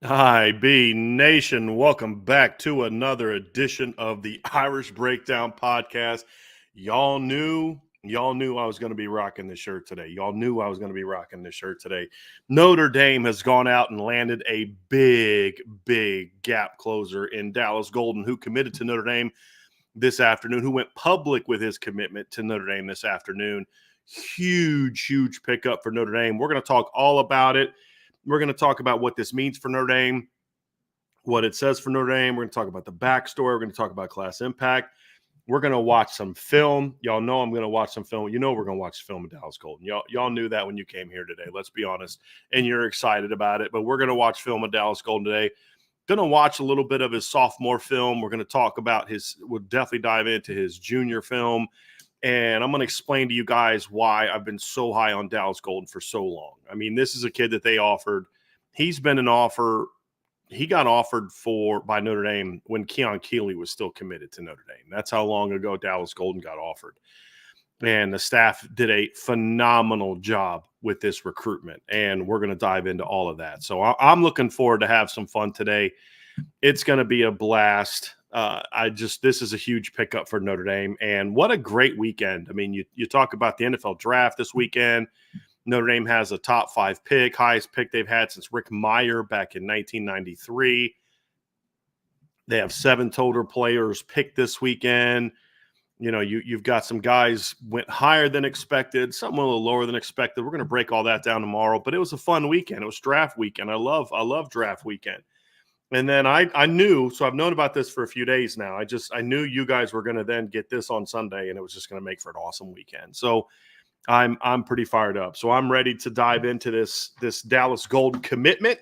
Hi, B Nation. Welcome back to another edition of the Irish Breakdown Podcast. Y'all knew I was going to be rocking this shirt today. Y'all knew I was going to be rocking this shirt today. Notre Dame has gone out and landed a big gap closer in Dallas Golden, who committed to Notre Dame this afternoon, who went public with his commitment to Notre Dame this afternoon. Huge pickup for Notre Dame. We're going to talk all about it. We're going to talk about what this means for Notre Dame, what it says for Notre Dame. We're going to talk about the backstory. We're going to talk about class impact. We're going to watch some film. Y'all know I'm going to watch some film. You know we're going to watch film of Dallas Golden. Y'all knew that when you came here today. Let's be honest. And you're excited about it. But we're going to watch film of Dallas Golden today. Going to watch a little bit of his sophomore film. We're going to talk about we'll definitely dive into his junior film. And I'm going to explain to you guys why I've been so high on Dallas Golden for so long. I mean, this is a kid that they offered. He's been an offer. He got offered by Notre Dame when Keon Keeley was still committed to Notre Dame. That's how long ago Dallas Golden got offered. And the staff did a phenomenal job with this recruitment. And we're going to dive into all of that. So I'm looking forward to have some fun today. It's going to be a blast. This is a huge pickup for Notre Dame, and what a great weekend. I mean, you talk about the NFL draft this weekend. Notre Dame has a top 5 pick, highest pick they've had since Rick Meyer back in 1993. They have 7 total players picked this weekend. You know, you've got some guys went higher than expected, some a little lower than expected. We're going to break all that down tomorrow, but it was a fun weekend. It was draft weekend. I love draft weekend. And then I knew, so I've known about this for a few days now. I knew you guys were going to then get this on Sunday, and it was just going to make for an awesome weekend. So I'm pretty fired up. So I'm ready to dive into this Dallas Gold commitment,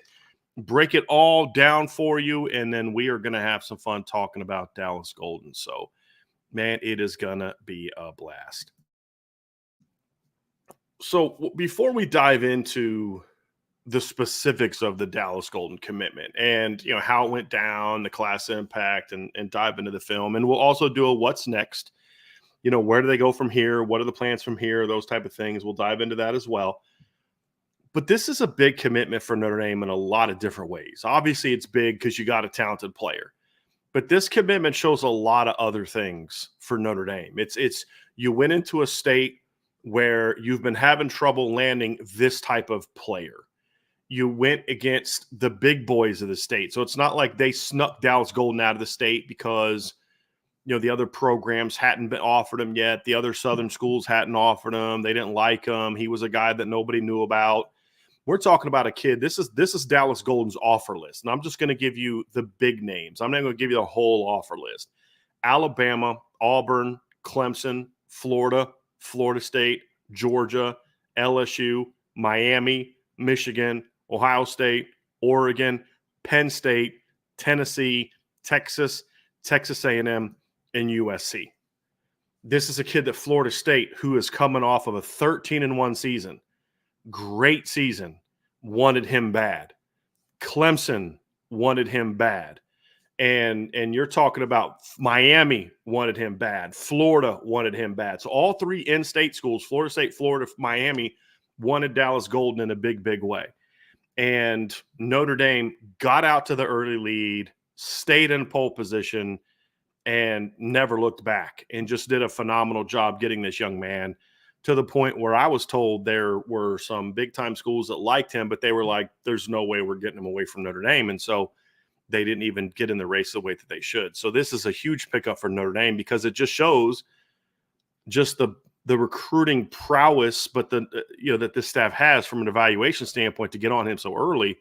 break it all down for you, and then we are going to have some fun talking about Dallas Golden. So, man, it is going to be a blast. So before we dive into the specifics of the Dallas Golden commitment and, you know, how it went down, the class impact, and dive into the film. And we'll also do a what's next. You know, where do they go from here? What are the plans from here? Those type of things. We'll dive into that as well. But this is a big commitment for Notre Dame in a lot of different ways. Obviously, it's big because you got a talented player. But this commitment shows a lot of other things for Notre Dame. It's you went into a state where you've been having trouble landing this type of player. You went against the big boys of the state. So it's not like they snuck Dallas Golden out of the state because, you know, the other programs hadn't been offered him yet. The other Southern schools hadn't offered him. They didn't like him. He was a guy that nobody knew about. We're talking about a kid. This is Dallas Golden's offer list. And I'm just going to give you the big names. I'm not going to give you the whole offer list. Alabama, Auburn, Clemson, Florida, Florida State, Georgia, LSU, Miami, Michigan, Ohio State, Oregon, Penn State, Tennessee, Texas, Texas A&M, and USC. This is a kid that Florida State, who is coming off of a 13-1 season, great season, wanted him bad. Clemson wanted him bad. And you're talking about Miami wanted him bad. Florida wanted him bad. So all 3 in-state schools, Florida State, Florida, Miami, wanted Dallas Golden in a big way. And Notre Dame got out to the early lead, stayed in pole position, and never looked back and just did a phenomenal job getting this young man to the point where I was told there were some big-time schools that liked him, but they were like, there's no way we're getting him away from Notre Dame. And so they didn't even get in the race the way that they should. So this is a huge pickup for Notre Dame because it just shows just the recruiting prowess, but that this staff has from an evaluation standpoint to get on him so early,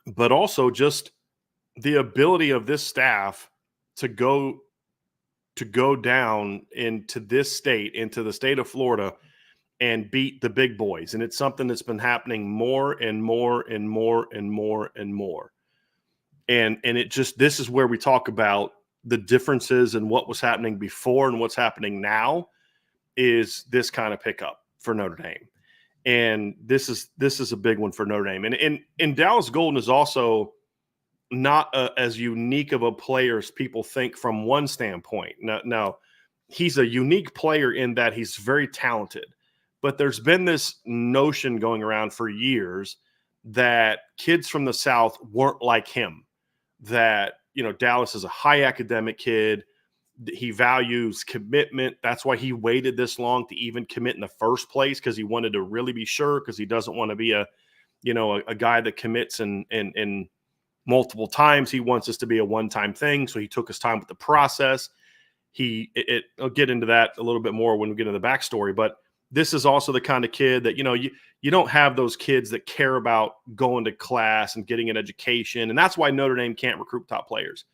but also just the ability of this staff to go down into this state, into the state of Florida, and beat the big boys. And it's something that's been happening more and more and more and more and more. And this is where we talk about the differences in what was happening before and what's happening now is this kind of pickup for Notre Dame. And this is a big one for Notre Dame. And Dallas Golden is also not as unique of a player as people think from one standpoint. Now, he's a unique player in that he's very talented. But there's been this notion going around for years that kids from the South weren't like him, that, Dallas is a high academic kid. He values commitment. That's why he waited this long to even commit in the first place, because he wanted to really be sure, because he doesn't want to be a guy that commits in multiple times. He wants this to be a one-time thing. So he took his time with the process. I'll get into that a little bit more when we get into the backstory, but this is also the kind of kid that, you don't have those kids that care about going to class and getting an education. And that's why Notre Dame can't recruit top players.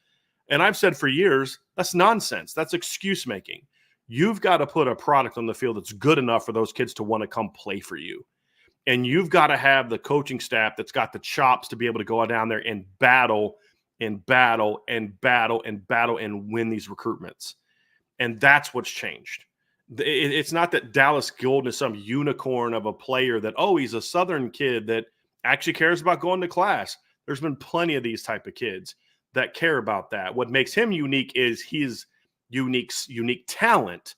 And I've said for years, that's nonsense. That's excuse making. You've got to put a product on the field that's good enough for those kids to want to come play for you. And you've got to have the coaching staff that's got the chops to be able to go down there and battle and battle and battle and battle and win these recruitments. And that's what's changed. It's not that Dallas Golden is some unicorn of a player that, he's a Southern kid that actually cares about going to class. There's been plenty of these type of kids that care about that. What makes him unique is his unique talent.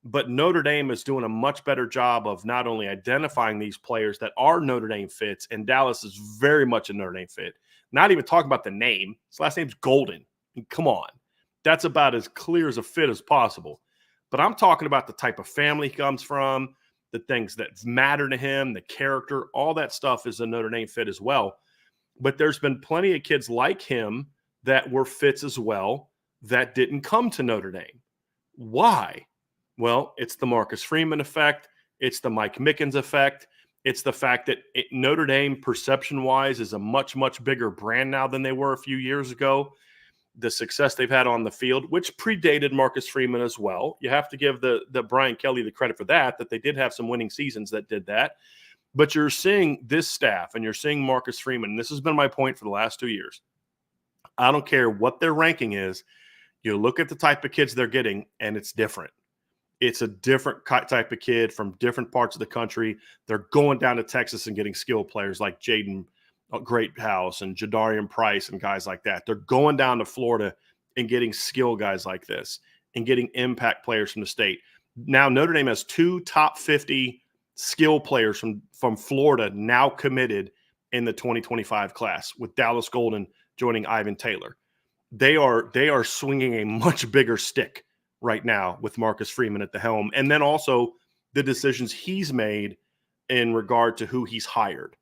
But Notre Dame is doing a much better job of not only identifying these players that are Notre Dame fits, and Dallas is very much a Notre Dame fit. Not even talking about the name. His last name's Golden. I mean, come on. That's about as clear as a fit as possible. But I'm talking about the type of family he comes from, the things that matter to him, the character, all that stuff is a Notre Dame fit as well. But there's been plenty of kids like him that were fits as well that didn't come to Notre Dame. Why? Well, it's the Marcus Freeman effect. It's the Mike Mickens effect. It's the fact that Notre Dame, perception-wise, is a much, much bigger brand now than they were a few years ago. The success they've had on the field, which predated Marcus Freeman as well. You have to give the Brian Kelly the credit for that they did have some winning seasons that did that. But you're seeing this staff, and you're seeing Marcus Freeman. And this has been my point for the last 2 years. I don't care what their ranking is. You look at the type of kids they're getting, and it's different. It's a different type of kid from different parts of the country. They're going down to Texas and getting skilled players like Jaden Greathouse and Jadarian Price and guys like that. They're going down to Florida and getting skill guys like this and getting impact players from the state. Now Notre Dame has 2 top 50 skill players from Florida now committed in the 2025 class, with Dallas Golden joining Ivan Taylor. They are swinging a much bigger stick right now with Marcus Freeman at the helm. And then also the decisions he's made in regard to who he's hired.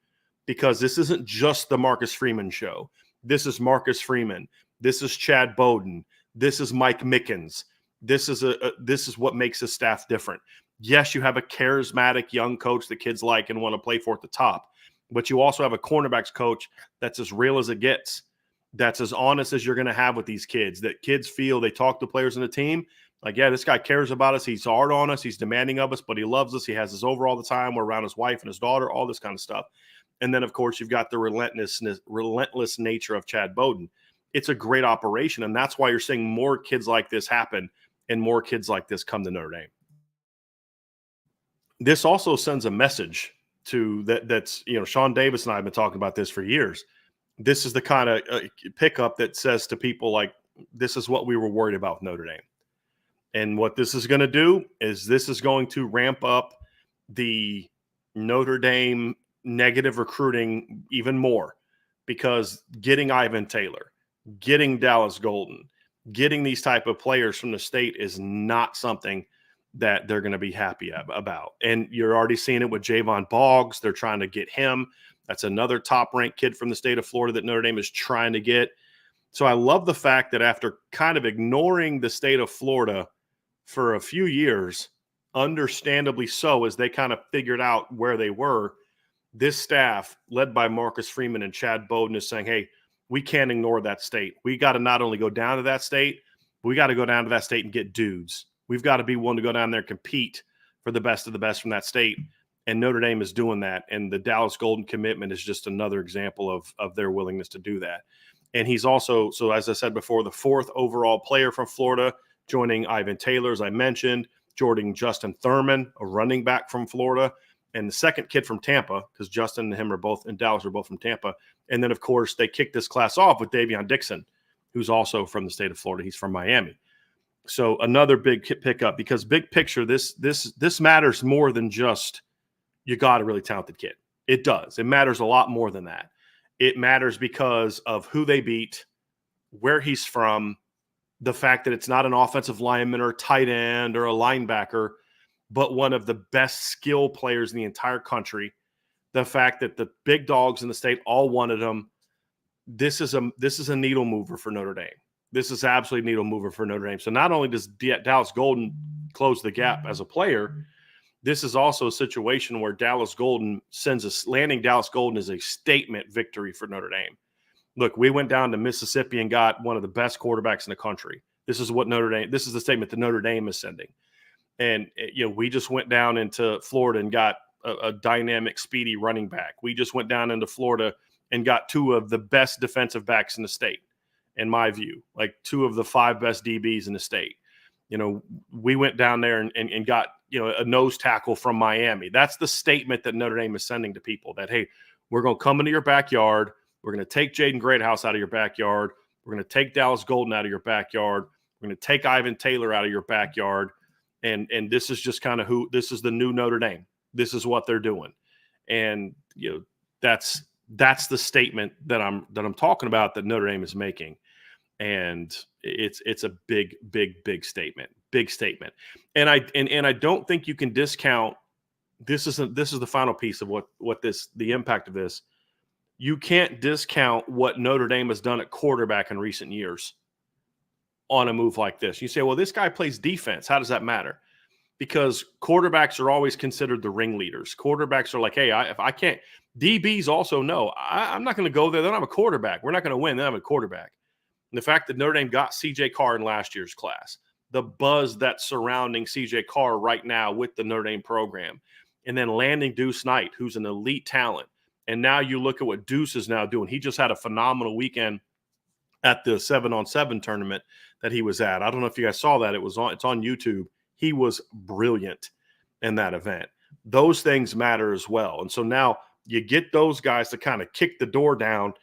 Because this isn't just the Marcus Freeman show. This is Marcus Freeman. This is Chad Bowden. This is Mike Mickens. This is what makes his staff different. Yes, you have a charismatic young coach that kids like and want to play for at the top, but you also have a cornerbacks coach that's as real as it gets, that's as honest as you're going to have with these kids, that kids feel they talk to players in the team like, yeah, this guy cares about us. He's hard on us. He's demanding of us, but he loves us. He has us over all the time. We're around his wife and his daughter, all this kind of stuff. And then, of course, you've got the relentless nature of Chad Bowden. It's a great operation, and that's why you're seeing more kids like this happen and more kids like this come to Notre Dame. This also sends a message to that's Sean Davis and I have been talking about this for years. This is the kind of pickup that says to people like, this is what we were worried about with Notre Dame. And what this is going to do is this is going to ramp up the Notre Dame negative recruiting even more, because getting Ivan Taylor, getting Dallas Golden, getting these type of players from the state is not something that they're going to be happy about. And you're already seeing it with Javon Boggs. They're trying to get him. That's another top-ranked kid from the state of Florida that Notre Dame is trying to get. So I love the fact that after kind of ignoring the state of Florida for a few years, understandably so, as they kind of figured out where they were, this staff, led by Marcus Freeman and Chad Bowden, is saying, hey, we can't ignore that state. We got to not only go down to that state, but we got to go down to that state and get dudes. We've got to be willing to go down there and compete for the best of the best from that state. And Notre Dame is doing that. And the Dallas Golden commitment is just another example of their willingness to do that. And he's also, so as I said before, the 4th overall player from Florida, joining Ivan Taylor, as I mentioned, joining Justin Thurman, a running back from Florida, and the 2nd kid from Tampa, because Justin and him are both in Dallas, are both from Tampa. And then, of course, they kicked this class off with Davion Dixon, who's also from the state of Florida. He's from Miami. So another big pickup, because big picture, this matters more than just you got a really talented kid. It does. It matters a lot more than that. It matters because of who they beat, where he's from, the fact that it's not an offensive lineman or a tight end or a linebacker, but one of the best skill players in the entire country. The fact that the big dogs in the state all wanted him. This is a needle mover for Notre Dame. This is absolutely a needle mover for Notre Dame. So not only does Dallas Golden close the gap as a player, this is also a situation where Dallas Golden landing Dallas Golden is a statement victory for Notre Dame. Look, we went down to Mississippi and got one of the best quarterbacks in the country. This is the statement that Notre Dame is sending. And, we just went down into Florida and got a dynamic, speedy running back. We just went down into Florida and got two of the best defensive backs in the state, in my view, like two of the 5 best DBs in the state. We went down there and got, a nose tackle from Miami. That's the statement that Notre Dame is sending to people that, hey, we're going to come into your backyard. We're going to take Jaden Greathouse out of your backyard. We're going to take Dallas Golden out of your backyard. We're going to take Ivan Taylor out of your backyard. And this is just kind of this is the new Notre Dame. This is what they're doing. And, that's the statement that I'm talking about that Notre Dame is making. And it's a big, big, big statement. Big statement. And I don't think you can discount this is the final piece of the impact of this. You can't discount what Notre Dame has done at quarterback in recent years on a move like this. You say, well, this guy plays defense. How does that matter? Because quarterbacks are always considered the ringleaders. Quarterbacks are like, hey, if I can't – DBs also know, I'm not going to go there. They don't have a quarterback. We're not going to win. They don't have a quarterback. And the fact that Notre Dame got C.J. Carr in last year's class, the buzz that's surrounding C.J. Carr right now with the Notre Dame program, and then landing Deuce Knight, who's an elite talent. And now you look at what Deuce is now doing. He just had a phenomenal weekend at the 7-on-7 tournament that he was at. I don't know if you guys saw that. It's on YouTube. He was brilliant in that event. Those things matter as well. And so now you get those guys to kind of kick the door down.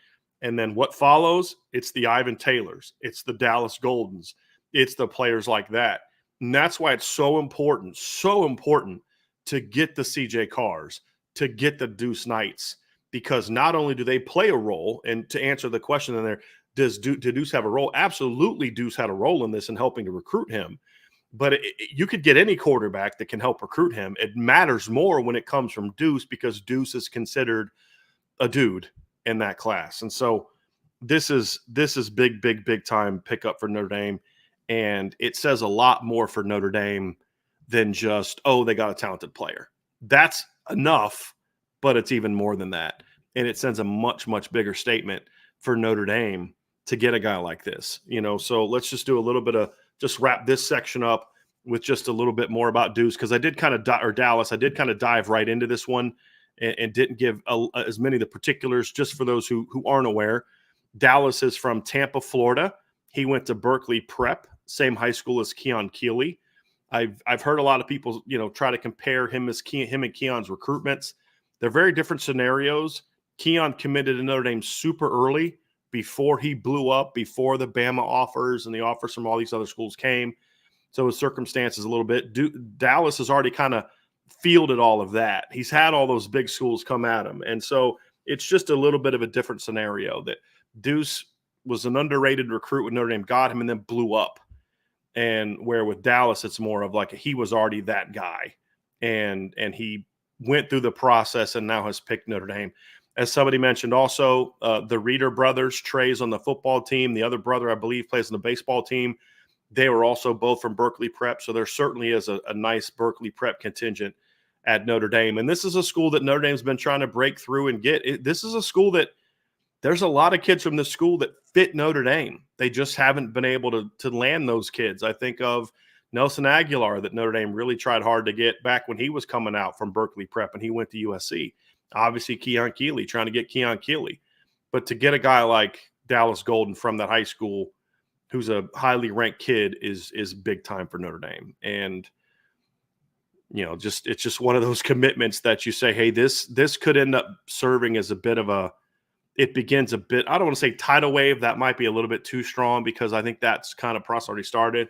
And then what follows? It's the Ivan Taylors. It's the Dallas Goldens. It's the players like that. And that's why it's so important to get the CJ Carrs, to get the Deuce Knights, because not only do they play a role, and to answer the question in there, did Deuce have a role? Absolutely, Deuce had a role in this in helping to recruit him. But you could get any quarterback that can help recruit him. It matters more when it comes from Deuce, because Deuce is considered a dude in that class. And so this is big, big, big time pickup for Notre Dame. And it says a lot more for Notre Dame than just, oh, they got a talented player. That's enough, but it's even more than that. And it sends a much, much bigger statement for Notre Dame to get a guy like this. So let's just do a little bit of, just wrap this section up with just a little bit more about Deuce, because I did kind of Dallas. I did kind of dive right into this one and didn't give as many of the particulars. Just for those who aren't aware, Dallas is from Tampa, Florida. He went to Berkeley Prep, same high school as Keon Keeley. I've heard a lot of people try to compare him and Keon's recruitments. They're very different scenarios. Keon committed to Notre Dame super early, before he blew up, before the Bama offers and the offers from all these other schools came. So his circumstances a little bit. Dallas has already kind of fielded all of that. He's had all those big schools come at him. And so it's just a little bit of a different scenario, that Deuce was an underrated recruit with Notre Dame, got him, and then blew up. And where with Dallas, it's more of like he was already that guy. And he went through the process and now has picked Notre Dame. As somebody mentioned also, the Reeder brothers, Trey's on the football team. The other brother, I believe, plays on the baseball team. They were also both from Berkeley Prep. So there certainly is a nice Berkeley Prep contingent at Notre Dame. And this is a school that Notre Dame's been trying to break through and get. This is a school that there's a lot of kids from this school that fit Notre Dame. They just haven't been able to land those kids. I think of Nelson Aguilar, that Notre Dame really tried hard to get back when he was coming out from Berkeley Prep and he went to USC. Obviously, Keon Keeley, trying to get Keon Keeley. But to get a guy like Dallas Golden from that high school, who's a highly ranked kid, is big time for Notre Dame. And, it's just one of those commitments that you say, hey, this could end up serving as a bit of it begins a bit, I don't want to say tidal wave. That might be a little bit too strong, because I think that's kind of process already started.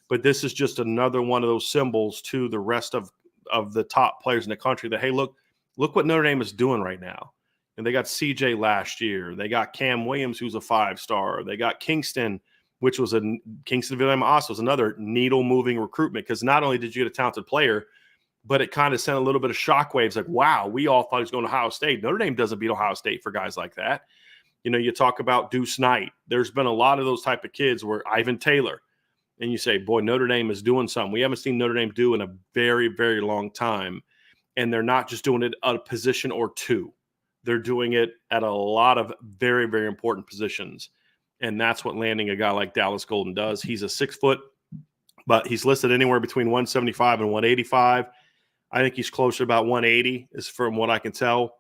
But this is just another one of those symbols to the rest of the top players in the country that, hey, look, Look what Notre Dame is doing right now. And they got CJ last year. They got Cam Williams, who's a 5-star. They got Kingston, which was Kingston William Oss was another needle moving recruitment, because not only did you get a talented player, but it kind of sent a little bit of shockwaves. Like, wow, we all thought he was going to Ohio State. Notre Dame doesn't beat Ohio State for guys like that. You know, you talk about Deuce Knight. There's been a lot of those type of kids where Ivan Taylor, and you say, boy, Notre Dame is doing something we haven't seen Notre Dame do in a very, very long time. And they're not just doing it at a position or two. They're doing it at a lot of very, very important positions. And that's what landing a guy like Dallas Golden does. He's a 6 foot, but he's listed anywhere between 175 and 185. I think he's closer to about 180, is from what I can tell.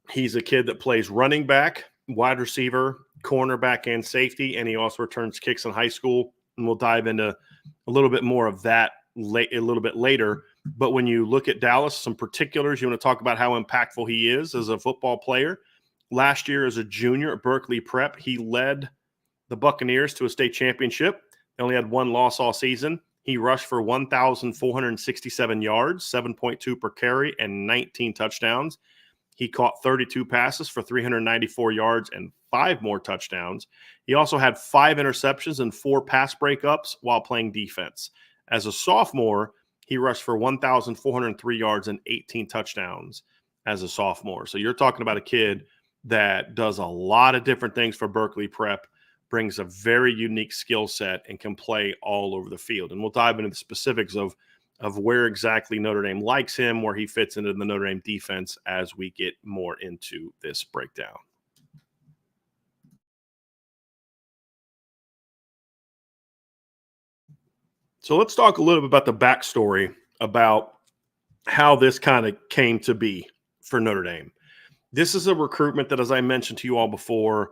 He's a kid that plays running back, wide receiver, cornerback, and safety, and he also returns kicks in high school. And we'll dive into a little bit more of that a little bit later. But when you look at Dallas, some particulars, you want to talk about how impactful he is as a football player. Last year as a junior at Berkeley Prep, he led the Buccaneers to a state championship. They only had one loss all season. He rushed for 1,467 yards, 7.2 per carry, and 19 touchdowns. He caught 32 passes for 394 yards and 5 more touchdowns. He also had 5 interceptions and 4 pass breakups while playing defense. As a sophomore, he rushed for 1,403 yards and 18 touchdowns as a sophomore. So you're talking about a kid that does a lot of different things for Berkeley Prep, brings a very unique skill set, and can play all over the field. And we'll dive into the specifics of where exactly Notre Dame likes him, where he fits into the Notre Dame defense as we get more into this breakdown. So let's talk a little bit about the backstory about how this kind of came to be for Notre Dame. This is a recruitment that, as I mentioned to you all before,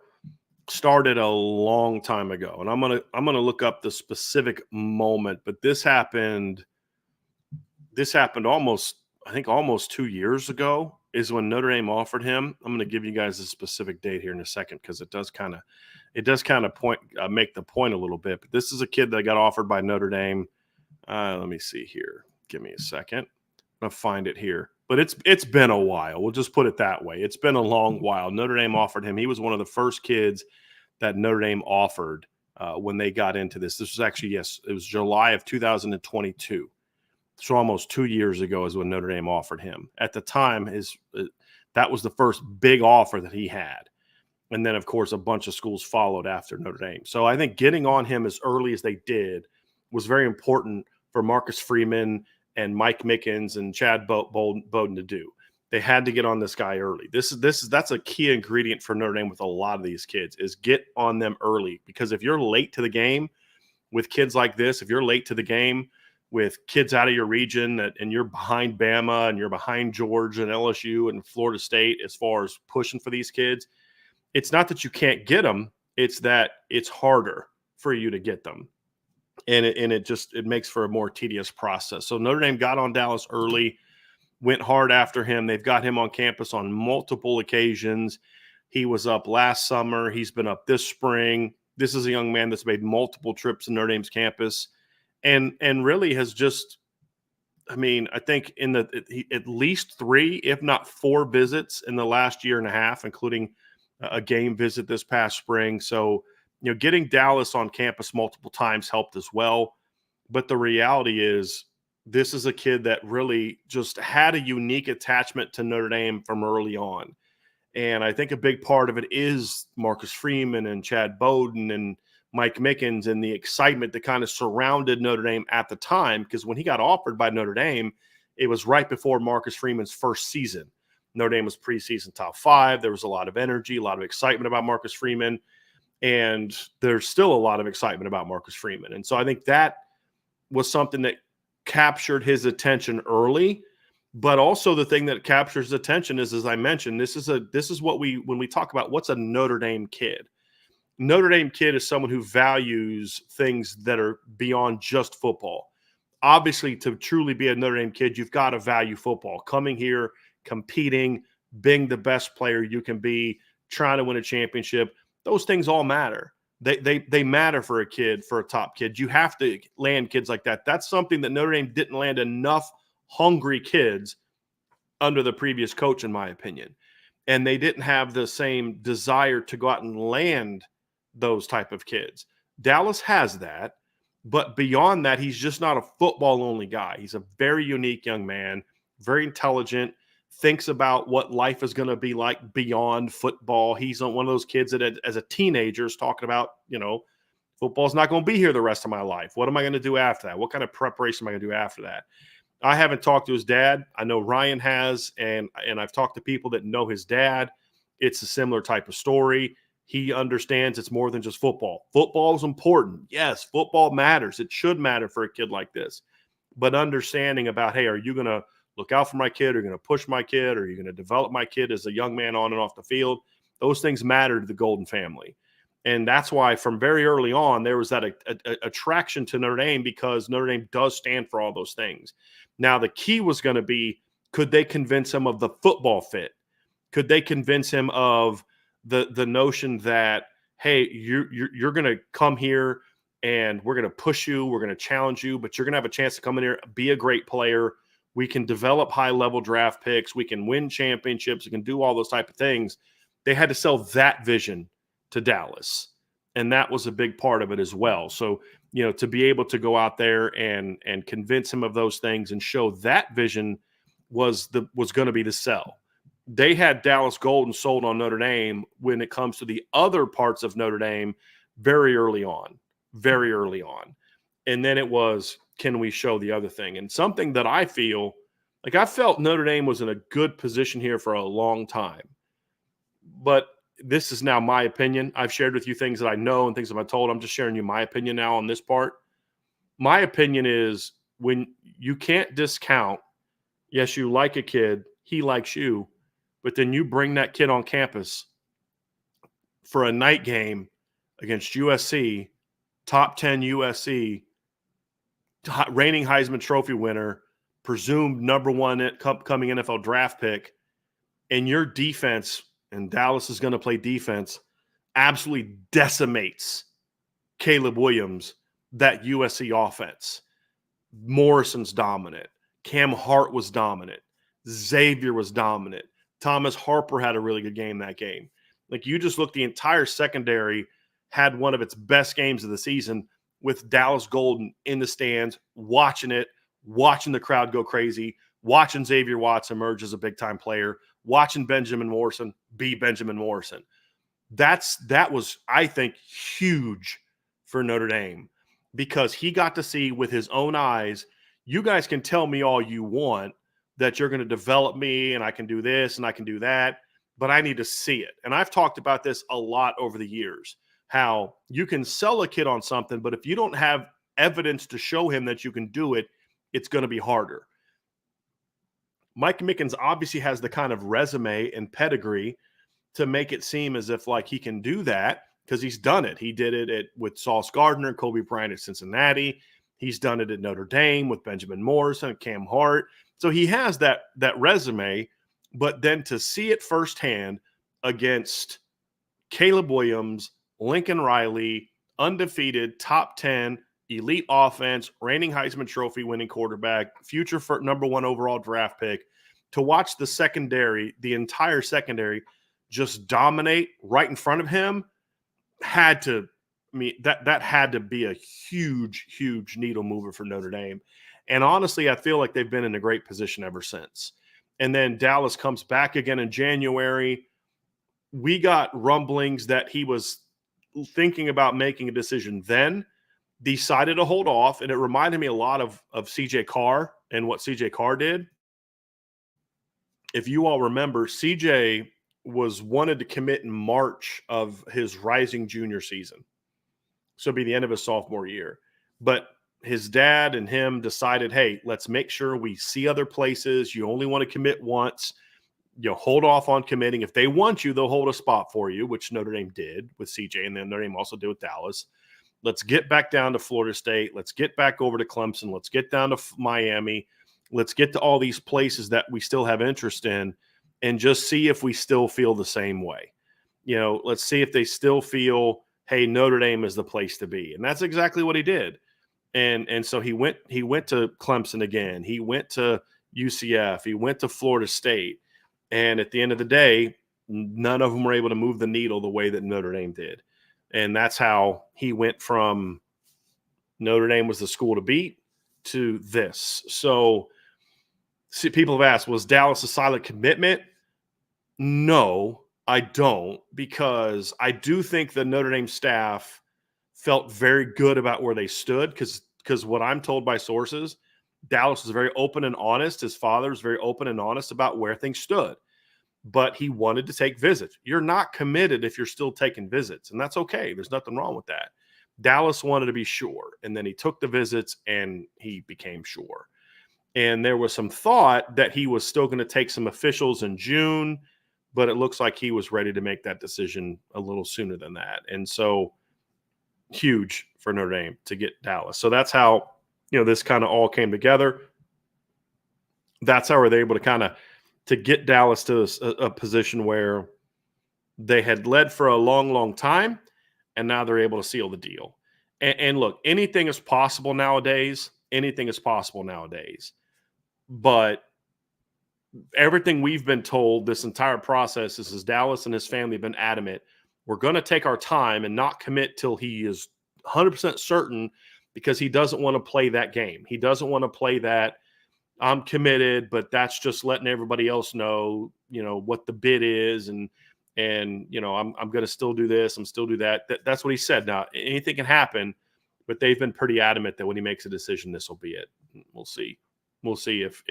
started a long time ago. And I'm gonna look up the specific moment, but this happened almost 2 years ago is when Notre Dame offered him. I'm going to give you guys a specific date here in a second, because it does kind of make the point a little bit. But this is a kid that got offered by Notre Dame. Let me see here. Give me a second. I'm going to find it here. But it's been a while. We'll just put it that way. It's been a long while. Notre Dame offered him. He was one of the first kids that Notre Dame offered when they got into this. This was actually, it was July of 2022. So almost 2 years ago is when Notre Dame offered him. At the time, that was the first big offer that he had. And then, of course, a bunch of schools followed after Notre Dame. So I think getting on him as early as they did was very important for Marcus Freeman and Mike Mickens and Chad Bowden to do. They had to get on this guy early. That's a key ingredient for Notre Dame with a lot of these kids, is get on them early. Because if you're late to the game with kids like this, if you're late to the game with kids out of your region and you're behind Bama and you're behind Georgia and LSU and Florida State as far as pushing for these kids, it's not that you can't get them. It's that it's harder for you to get them. And it makes for a more tedious process. So Notre Dame got on Dallas early, went hard after him. They've got him on campus on multiple occasions. He was up last summer. He's been up this spring. This is a young man that's made multiple trips to Notre Dame's campus. And really has just, I think at least 3, if not 4 visits in the last year and a half, including a game visit this past spring. So, getting Dallas on campus multiple times helped as well. But the reality is, this is a kid that really just had a unique attachment to Notre Dame from early on. And I think a big part of it is Marcus Freeman and Chad Bowden and Mike Mickens and the excitement that kind of surrounded Notre Dame at the time, because when he got offered by Notre Dame, it was right before Marcus Freeman's first season. Notre Dame was preseason top 5. There was a lot of energy, a lot of excitement about Marcus Freeman, and there's still a lot of excitement about Marcus Freeman. And so I think that was something that captured his attention early. But also the thing that captures his attention is, as I mentioned, this is what when we talk about what's a Notre Dame kid. Notre Dame kid is someone who values things that are beyond just football. Obviously, to truly be a Notre Dame kid, you've got to value football. Coming here, competing, being the best player you can be, trying to win a championship, those things all matter. They matter for a kid, for a top kid. You have to land kids like that. That's something that Notre Dame didn't land enough hungry kids under the previous coach, in my opinion. And they didn't have the same desire to go out and land those type of kids. Dallas has that, but beyond that, he's just not a football only guy. He's a very unique young man, very intelligent, thinks about what life is going to be like beyond football. He's one of those kids that as a teenager is talking about, football's not going to be here the rest of my life. What am I going to do after that? What kind of preparation am I going to do after that? I haven't talked to his dad. I know Ryan has, and I've talked to people that know his dad. It's a similar type of story. He understands it's more than just football. Football is important. Yes, football matters. It should matter for a kid like this. But understanding about, hey, are you going to look out for my kid? Are you going to push my kid? Are you going to develop my kid as a young man on and off the field? Those things matter to the Golden family. And that's why from very early on, there was that attraction to Notre Dame, because Notre Dame does stand for all those things. Now, the key was going to be, could they convince him of the football fit? Could they convince him of the notion that, hey, you're going to come here and we're going to push you, we're going to challenge you, but you're going to have a chance to come in here, be a great player. We can develop high-level draft picks. We can win championships. We can do all those type of things. They had to sell that vision to Dallas, and that was a big part of it as well. So, to be able to go out there and convince him of those things and show that vision was going to be the sell. They had Dallas Golden sold on Notre Dame when it comes to the other parts of Notre Dame very early on. And then it was, can we show the other thing? And something that I feel like, I felt Notre Dame was in a good position here for a long time. But this is now my opinion. I've shared with you things that I know and things that I've told. I'm just sharing you my opinion now on this part. My opinion is, when you can't discount, yes, you like a kid, he likes you, but then you bring that kid on campus for a night game against USC, top 10 USC, reigning Heisman Trophy winner, presumed number one upcoming NFL draft pick, and your defense, and Dallas is going to play defense, absolutely decimates Caleb Williams, that USC offense. Morrison's dominant. Cam Hart was dominant. Xavier was dominant. Thomas Harper had a really good game that game. Like, you just look, the entire secondary had one of its best games of the season, with Dallas Golden in the stands, watching it, watching the crowd go crazy, watching Xavier Watts emerge as a big-time player, watching Benjamin Morrison be Benjamin Morrison. That was, I think, huge for Notre Dame, because he got to see with his own eyes. You guys can tell me all you want that you're going to develop me and I can do this and I can do that, but I need to see it. And I've talked about this a lot over the years, how you can sell a kid on something, but if you don't have evidence to show him that you can do it, it's going to be harder. Mike Mickens obviously has the kind of resume and pedigree to make it seem as if like he can do that, because he's done it. He did it with Sauce Gardner, Kobe Bryant at Cincinnati. He's done it at Notre Dame with Benjamin Morrison, Cam Hart. So he has that resume, but then to see it firsthand against Caleb Williams, Lincoln Riley, undefeated, top 10, elite offense, reigning Heisman Trophy winning quarterback, future number one overall draft pick, to watch the secondary, the entire secondary, just dominate right in front of him, had to be a huge, huge needle mover for Notre Dame. And honestly, I feel like they've been in a great position ever since. And then Dallas comes back again in January. We got rumblings that he was thinking about making a decision then, decided to hold off. And it reminded me a lot of CJ Carr and what CJ Carr did. If you all remember, CJ wanted to commit in March of his rising junior season. So it'd be the end of his sophomore year. But his dad and him decided, hey, let's make sure we see other places. You only want to commit once. Hold off on committing. If they want you, they'll hold a spot for you, which Notre Dame did with CJ, and then Notre Dame also did with Dallas. Let's get back down to Florida State. Let's get back over to Clemson. Let's get down to Miami. Let's get to all these places that we still have interest in, and just see if we still feel the same way. Let's see if they still feel, hey, Notre Dame is the place to be. And that's exactly what he did. And so he went to Clemson again. He went to UCF. He went to Florida State. And at the end of the day, none of them were able to move the needle the way that Notre Dame did. And that's how he went from Notre Dame was the school to beat to this. So see, people have asked, was Dallas a silent commitment? No, I don't, because I do think the Notre Dame staff felt very good about where they stood, because what I'm told by sources, Dallas was very open and honest. His father was very open and honest about where things stood, but he wanted to take visits. You're not committed if you're still taking visits, and that's okay. There's nothing wrong with that. Dallas wanted to be sure, and then he took the visits and he became sure. And there was some thought that he was still going to take some officials in June, but it looks like he was ready to make that decision a little sooner than that. And so huge for Notre Dame to get Dallas. So that's how, this kind of all came together. That's how they're able to kind of to get Dallas to a position where they had led for a long, long time, and now they're able to seal the deal. And look, anything is possible nowadays. Anything is possible nowadays. But everything we've been told this entire process is Dallas and his family have been adamant. We're going to take our time and not commit till he is 100% certain, because he doesn't want to play that game. He doesn't want to play that I'm committed, but that's just letting everybody else know, what the bid is. And I'm going to still do this. I'm still do that. That's what he said. Now, anything can happen, but they've been pretty adamant that when he makes a decision, this will be it. We'll see. We'll see if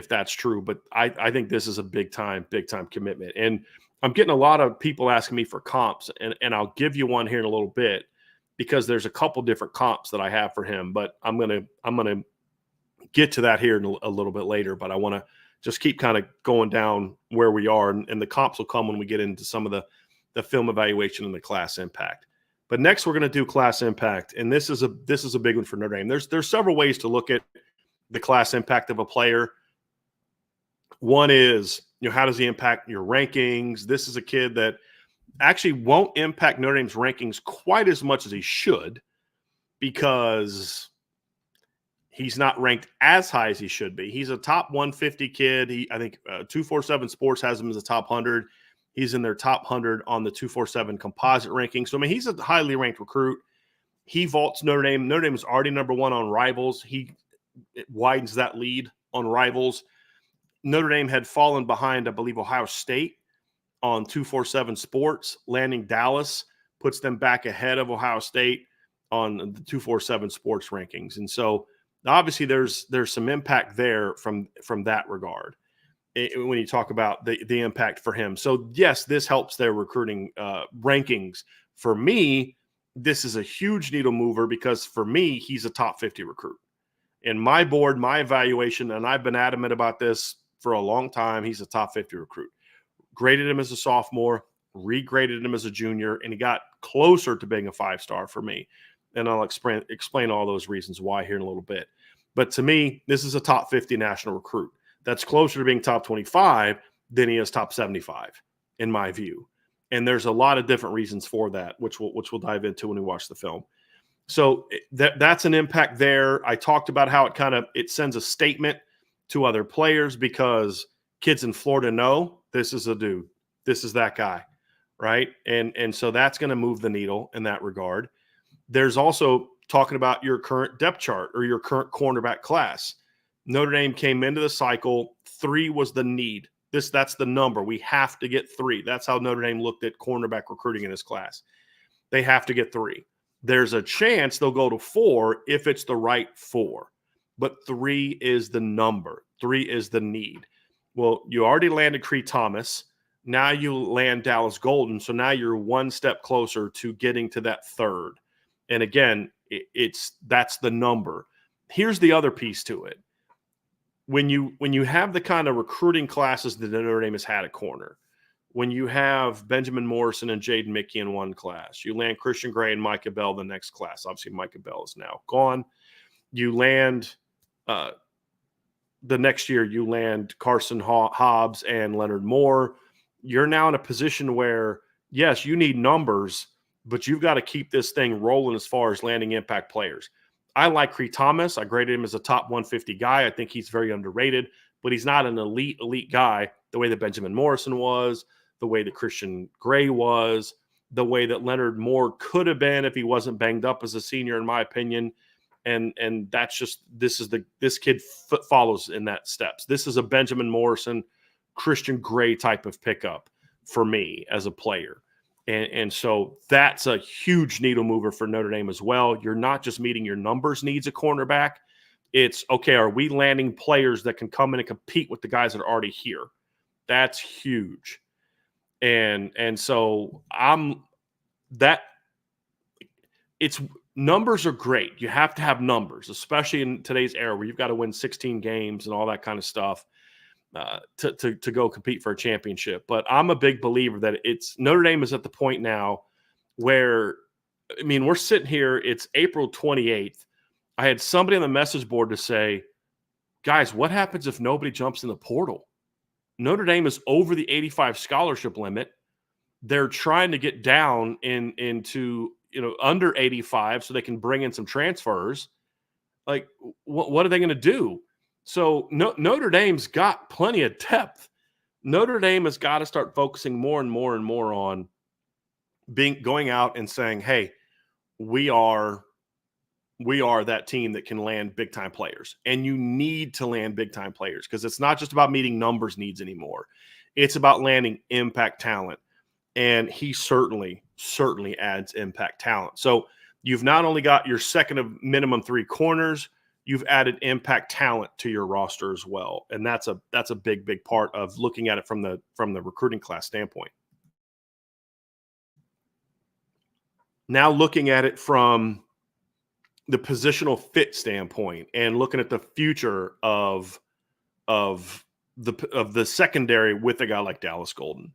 that's true. But I think this is a big time commitment. And I'm getting a lot of people asking me for comps, and I'll give you one here in a little bit, because there's a couple different comps that I have for him. But I'm gonna get to that here in a little bit later. But I want to just keep kind of going down where we are, and the comps will come when we get into some of the film evaluation and the class impact. But next, we're going to do class impact, and this is a big one for Notre Dame. There's several ways to look at the class impact of a player. One is, how does he impact your rankings? This is a kid that actually won't impact Notre Dame's rankings quite as much as he should, because he's not ranked as high as he should be. He's a top 150 kid. I think 247 Sports has him as a top 100. He's in their top 100 on the 247 composite ranking. So, he's a highly ranked recruit. He vaults Notre Dame. Notre Dame is already number one on Rivals. It widens that lead on Rivals. Notre Dame had fallen behind, I believe, Ohio State on 247 Sports. Landing Dallas puts them back ahead of Ohio State on the 247 Sports rankings. And so obviously there's some impact there from that regard when you talk about the impact for him. So yes, this helps their recruiting rankings. For me, this is a huge needle mover, because for me, he's a top 50 recruit. In my board, my evaluation, and I've been adamant about this for a long time, he's a top 50 recruit. Graded him as a sophomore, regraded him as a junior, and he got closer to being a 5-star for me. And I'll explain all those reasons why here in a little bit. But to me, this is a top 50 national recruit. That's closer to being top 25 than he is top 75, in my view. And there's a lot of different reasons for that, which we'll dive into when we watch the film. So that's an impact there. I talked about how it sends a statement to other players, because kids in Florida know this is a dude. This is that guy, right? And so that's going to move the needle in that regard. There's also talking about your current depth chart or your current cornerback class. Notre Dame came into the cycle. 3 was the need. That's the number. We have to get 3. That's how Notre Dame looked at cornerback recruiting in this class. They have to get 3. There's a chance they'll go to 4 if it's the right 4. But 3 is the number. 3 is the need. Well, you already landed Cree Thomas. Now you land Dallas Golden. So now you're one step closer to getting to that 3rd. And again, that's the number. Here's the other piece to it. When you have the kind of recruiting classes that Notre Dame has had at corner, when you have Benjamin Morrison and Jaden Mickey in one class, you land Christian Gray and Micah Bell the next class. Obviously, Micah Bell is now gone. You land the next year, you land Carson Hobbs and Leonard Moore. You're now in a position where, yes, you need numbers, but you've got to keep this thing rolling as far as landing impact players. I like Cree Thomas. I graded him as a top 150 guy. I think he's very underrated, but he's not an elite guy the way that Benjamin Morrison was, the way that Christian Gray was, the way that Leonard Moore could have been if he wasn't banged up as a senior, in my opinion. And that's just this kid follows in that steps. This is a Benjamin Morrison, Christian Gray type of pickup for me as a player. And so that's a huge needle mover for Notre Dame as well. You're not just meeting your numbers needs a cornerback. It's, okay, are we landing players that can come in and compete with the guys that are already here? That's huge. And so it's numbers are great. You have to have numbers, especially in today's era where you've got to win 16 games and all that kind of stuff. To go compete for a championship. But I'm a big believer that Notre Dame is at the point now where, I mean, we're sitting here, it's April 28th. I had somebody on the message board to say, guys, what happens if nobody jumps in the portal? Notre Dame is over the 85 scholarship limit. They're trying to get down into under 85 so they can bring in some transfers. Like, what are they going to do? So Notre Dame's got plenty of depth. Notre Dame has got to start focusing more and more and more on going out and saying, hey, we are that team that can land big time players. And you need to land big time players because it's not just about meeting numbers needs anymore. It's about landing impact talent. And he certainly adds impact talent. So you've not only got your second of minimum 3 corners, you've added impact talent to your roster as well. And that's a big part of looking at it from the recruiting class standpoint. Now looking at it from the positional fit standpoint and looking at the future of the secondary with a guy like Dallas Golden.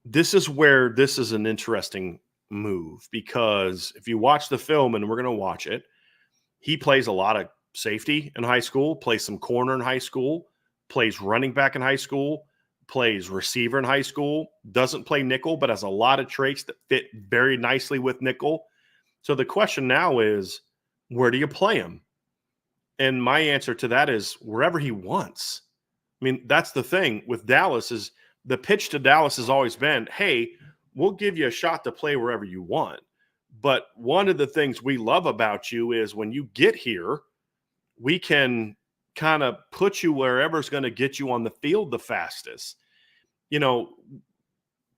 This is where this is an interesting move because if you watch the film, and we're going to watch it, he plays a lot of safety in high school, plays some corner in high school, plays running back in high school, plays receiver in high school, doesn't play nickel, but has a lot of traits that fit very nicely with nickel. So the question now is, where do you play him? And my answer to that is wherever he wants. I mean, that's the thing with Dallas is the pitch to Dallas has always been, hey, we'll give you a shot to play wherever you want. But one of the things we love about you is when you get here, we can kind of put you wherever's going to get you on the field the fastest.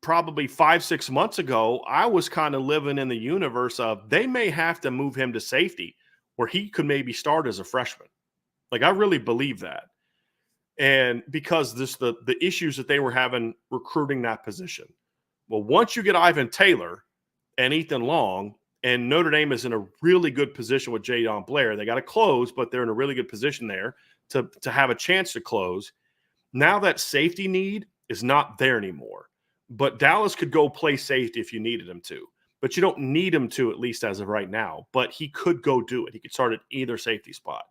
Probably 5-6 months ago, I was kind of living in the universe of they may have to move him to safety where he could maybe start as a freshman. Like, I really believe that. And because the issues that they were having recruiting that position. Well, once you get Ivan Taylor and Ethan Long, and Notre Dame is in a really good position with Jadon Blair. They got to close, but they're in a really good position there to have a chance to close. Now that safety need is not there anymore. But Dallas could go play safety if you needed him to. But you don't need him to, at least as of right now. But he could go do it. He could start at either safety spot.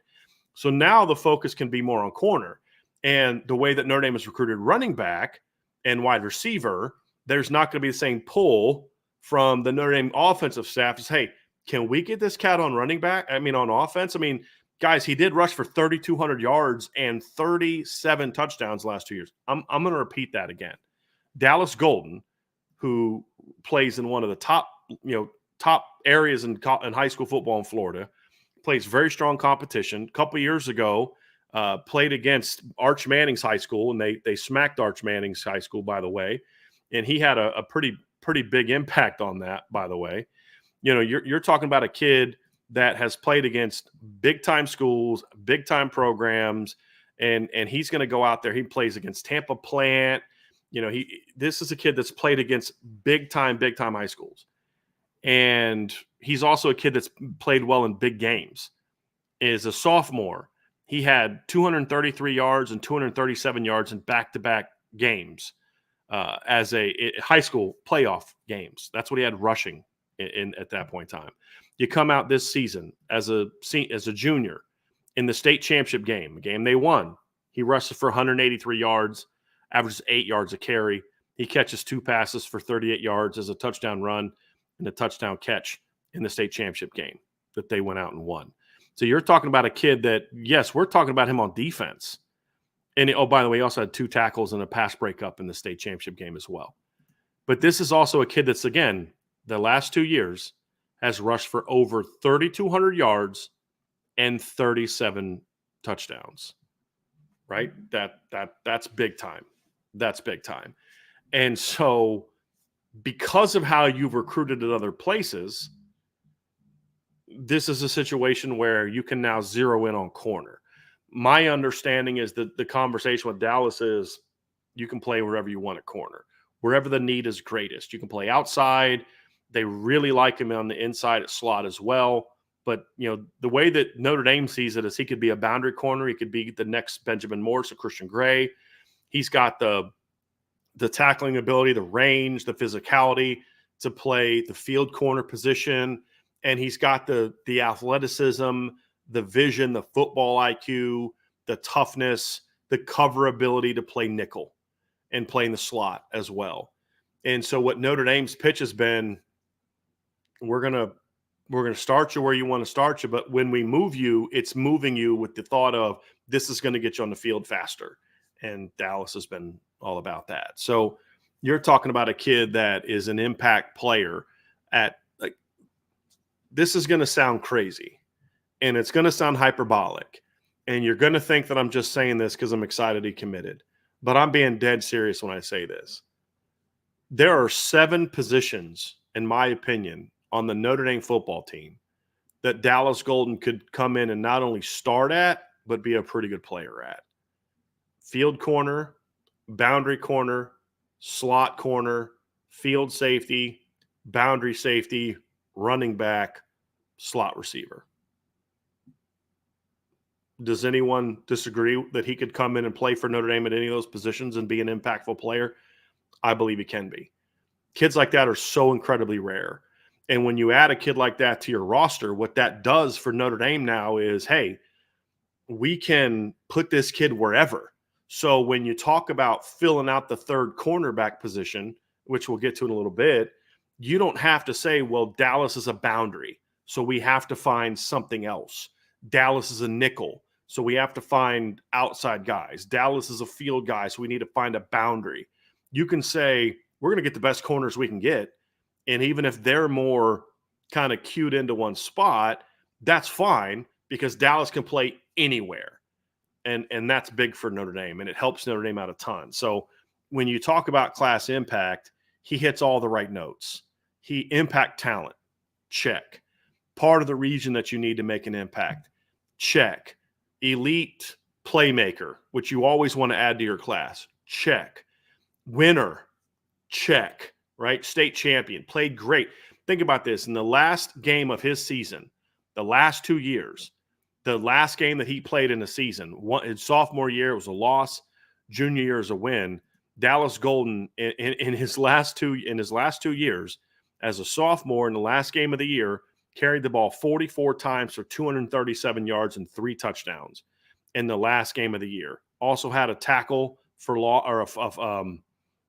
So now the focus can be more on corner. And the way that Notre Dame has recruited running back and wide receiver, there's not going to be the same pull from the Notre Dame offensive staff is, hey, can we get this cat on on offense? I mean, guys, he did rush for 3,200 yards and 37 touchdowns the last 2 years. I'm going to repeat that again. Dallas Golden, who plays in one of the top areas in high school football in Florida, plays very strong competition. A couple years ago, played against Arch Manning's high school, and they smacked Arch Manning's high school, by the way. And he had a pretty big impact on that, by the way. You're talking about a kid that has played against big time schools, big time programs, and he's going to go out there. He plays against Tampa Plant. This is a kid that's played against big time high schools. And he's also a kid that's played well in big games. Is a sophomore. He had 233 yards and 237 yards in back-to-back games. As a high school playoff games. That's what he had rushing in at that point in time. You come out this season as a junior in the state championship game, a game they won. He rushes for 183 yards, averages 8 yards a carry. He catches 2 passes for 38 yards as a touchdown run and a touchdown catch in the state championship game that they went out and won. So you're talking about a kid that, yes, we're talking about him on defense. And, oh, by the way, he also had 2 tackles and a pass breakup in the state championship game as well. But this is also a kid that's, again, the last 2 years has rushed for over 3,200 yards and 37 touchdowns, right? That's big time. That's big time. And so because of how you've recruited at other places, this is a situation where you can now zero in on corner. My understanding is that the conversation with Dallas is you can play wherever you want at corner, wherever the need is greatest. You can play outside. They really like him on the inside at slot as well. But, the way that Notre Dame sees it is he could be a boundary corner. He could be the next Benjamin Morse or Christian Gray. He's got the tackling ability, the range, the physicality to play the field corner position. And he's got the athleticism, the vision, the football IQ, the toughness, the cover ability to play nickel and play in the slot as well. And so what Notre Dame's pitch has been, we're gonna start you where you want to start you, but when we move you, it's moving you with the thought of this is going to get you on the field faster. And Dallas has been all about that. So you're talking about a kid that is an impact player this is going to sound crazy and it's going to sound hyperbolic. And you're going to think that I'm just saying this because I'm excited he committed, but I'm being dead serious when I say this. There are 7 positions, in my opinion, on the Notre Dame football team that Dallas Golden could come in and not only start at, but be a pretty good player at. Field corner, boundary corner, slot corner, field safety, boundary safety, running back, slot receiver. Does anyone disagree that he could come in and play for Notre Dame at any of those positions and be an impactful player? I believe he can be. Kids like that are so incredibly rare. And when you add a kid like that to your roster, what that does for Notre Dame now is, hey, we can put this kid wherever. So when you talk about filling out the third cornerback position, which we'll get to in a little bit, you don't have to say, well, Dallas is a boundary, so we have to find something else. Dallas is a nickel, so we have to find outside guys. Dallas is a field guy, so we need to find a boundary. You can say, we're going to get the best corners we can get, and even if they're more kind of cued into one spot, that's fine because Dallas can play anywhere. And that's big for Notre Dame, and it helps Notre Dame out a ton. So when you talk about class impact, he hits all the right notes. He impact talent, check. Part of the region that you need to make an impact, check. Elite playmaker, which you always want to add to your class, check. Winner, check, right? State champion, played great. Think about this. In the last game of his season, the last 2 years, the last game that he played in the season, his sophomore year, it was a loss. Junior year is a win. Dallas Golden in his last 2 years as a sophomore in the last game of the year carried the ball 44 times for 237 yards and 3 touchdowns in the last game of the year. Also had a tackle for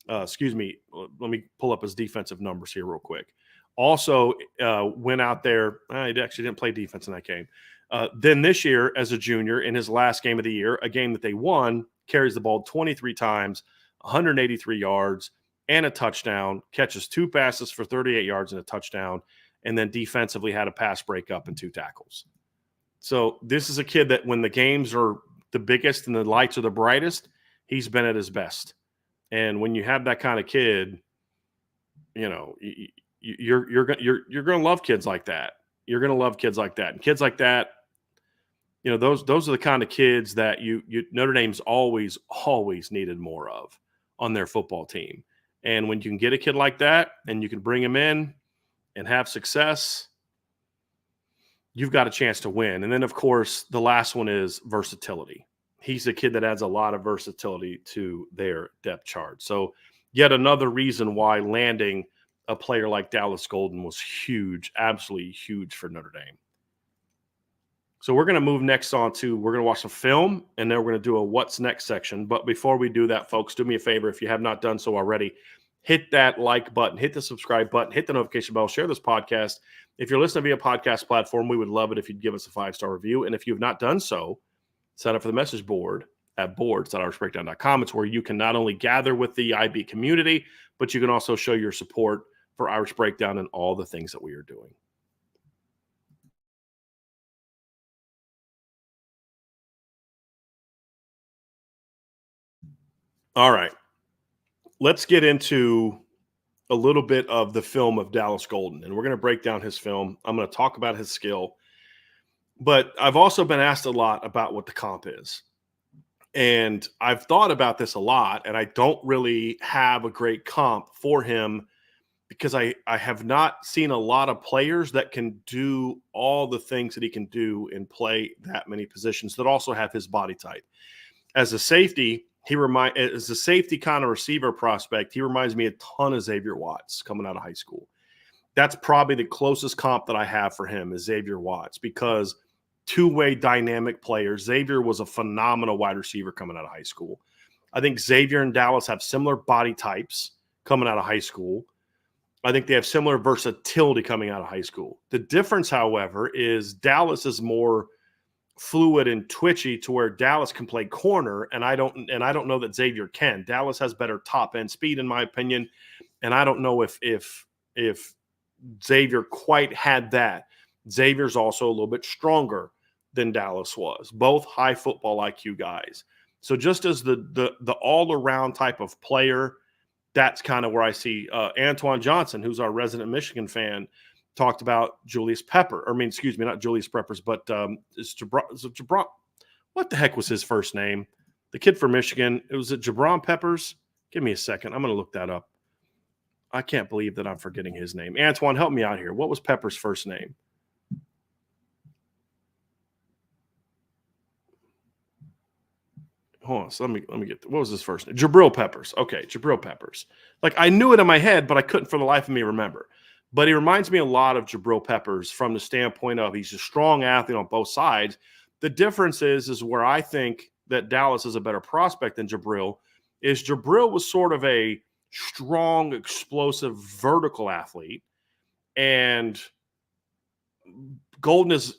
excuse me. Let me pull up his defensive numbers here real quick. Also went out there. He actually didn't play defense in that game. Then this year as a junior in his last game of the year, a game that they won, carries the ball 23 times, 183 yards, and a touchdown, catches 2 passes for 38 yards and a touchdown, and then defensively had a pass breakup and 2 tackles. So this is a kid that when the games are the biggest and the lights are the brightest, he's been at his best. And when you have that kind of kid, you're going to love kids like that. You're going to love kids like that. And kids like that, those are the kind of kids that Notre Dame's always needed more of on their football team. And when you can get a kid like that and you can bring him in and have success, you've got a chance to win. And then, of course, the last one is versatility. He's a kid that adds a lot of versatility to their depth chart. So yet another reason why landing a player like Dallas Golden was huge, absolutely huge for Notre Dame. So we're going to move next we're going to watch some film, and then we're going to do a what's next section. But before we do that, folks, do me a favor. If you have not done so already, hit that like button, hit the subscribe button, hit the notification bell, share this podcast. If you're listening via podcast platform, we would love it if you'd give us a 5-star review. And if you've not done so, sign up for the message board at boards.irishbreakdown.com. It's where you can not only gather with the IB community, but you can also show your support for Irish Breakdown and all the things that we are doing. All right. Let's get into a little bit of the film of Dallas Golden, and we're going to break down his film. I'm going to talk about his skill, but I've also been asked a lot about what the comp is. And I've thought about this a lot, and I don't really have a great comp for him because I have not seen a lot of players that can do all the things that he can do and play that many positions that also have his body type. As a safety, as a safety kind of receiver prospect, he reminds me a ton of Xavier Watts coming out of high school. That's probably the closest comp that I have for him is Xavier Watts, because two-way dynamic player. Xavier was a phenomenal wide receiver coming out of high school. I think Xavier and Dallas have similar body types coming out of high school. I think they have similar versatility coming out of high school. The difference, however, is Dallas is more fluid and twitchy to where Dallas can play corner, and I don't know that Xavier can. Dallas has better top end speed, in my opinion, and I don't know if Xavier quite had that. Xavier's also a little bit stronger than Dallas was. Both high football IQ guys. So just as the all around type of player, that's kind of where I see Antoine Johnson, who's our resident Michigan fan, talked about Julius Pepper. Or, I mean, excuse me, not Julius Peppers, but it's Jabron. What the heck was his first name? The kid from Michigan. It was Jabron Peppers. Give me a second. I'm going to look that up. I can't believe that I'm forgetting his name. Antoine, help me out here. What was Pepper's first name? Hold on. So let me get what was his first name? Jabril Peppers. Okay, Jabril Peppers. Like, I knew it in my head, but I couldn't for the life of me remember. But he reminds me a lot of Jabril Peppers from the standpoint of he's a strong athlete on both sides. The difference is where I think that Dallas is a better prospect than Jabril is Jabril was sort of a strong, explosive, vertical athlete, and Golden is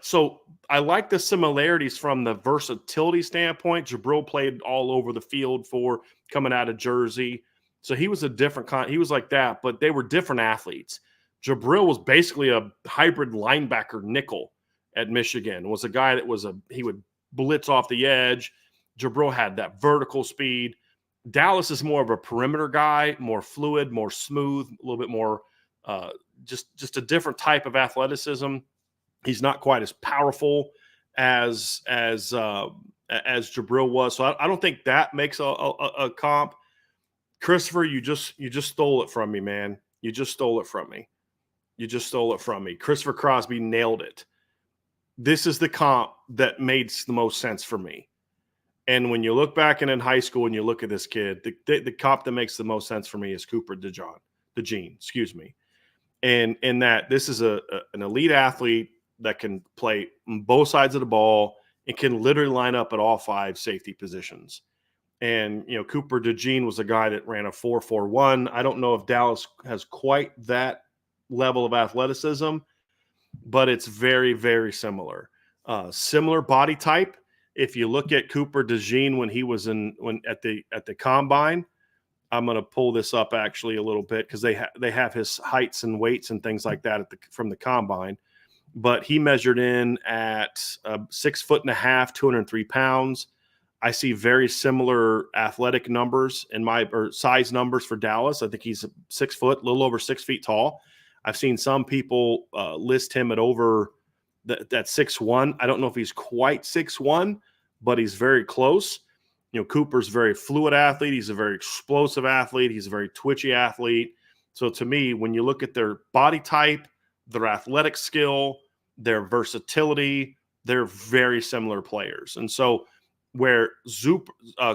so I like the similarities from the versatility standpoint. Jabril played all over the field for coming out of Jersey. So he was a different he was like that, but they were different athletes. Jabril was basically a hybrid linebacker nickel at Michigan. Was a guy that he would blitz off the edge. Jabril had that vertical speed. Dallas is more of a perimeter guy, more fluid, more smooth, a little bit more just a different type of athleticism. He's not quite as powerful as Jabril was. So I don't think that makes a comp. Christopher, you just stole it from me, man. You just stole it from me. Christopher Crosby nailed it. This is the comp that makes the most sense for me. And when you look back in high school and you look at this kid, the comp that makes the most sense for me is Cooper DeJean, excuse me. And in that this is an elite athlete that can play on both sides of the ball and can literally line up at all 5 safety positions. And, Cooper DeJean was a guy that ran a 4.41. I don't know if Dallas has quite that level of athleticism, but it's very, very similar. Similar body type. If you look at Cooper DeJean when he was at the combine, I'm going to pull this up actually a little bit because they have his heights and weights and things like that from the combine. But he measured in at 6'1.5", 203 pounds. I see very similar athletic numbers or size numbers for Dallas. I think he's 6 foot, a little over 6 feet tall. I've seen some people list him at over that 6'1". I don't know if he's quite 6'1", but he's very close. Cooper's a very fluid athlete. He's a very explosive athlete. He's a very twitchy athlete. So to me, when you look at their body type, their athletic skill, their versatility, they're very similar players. And so where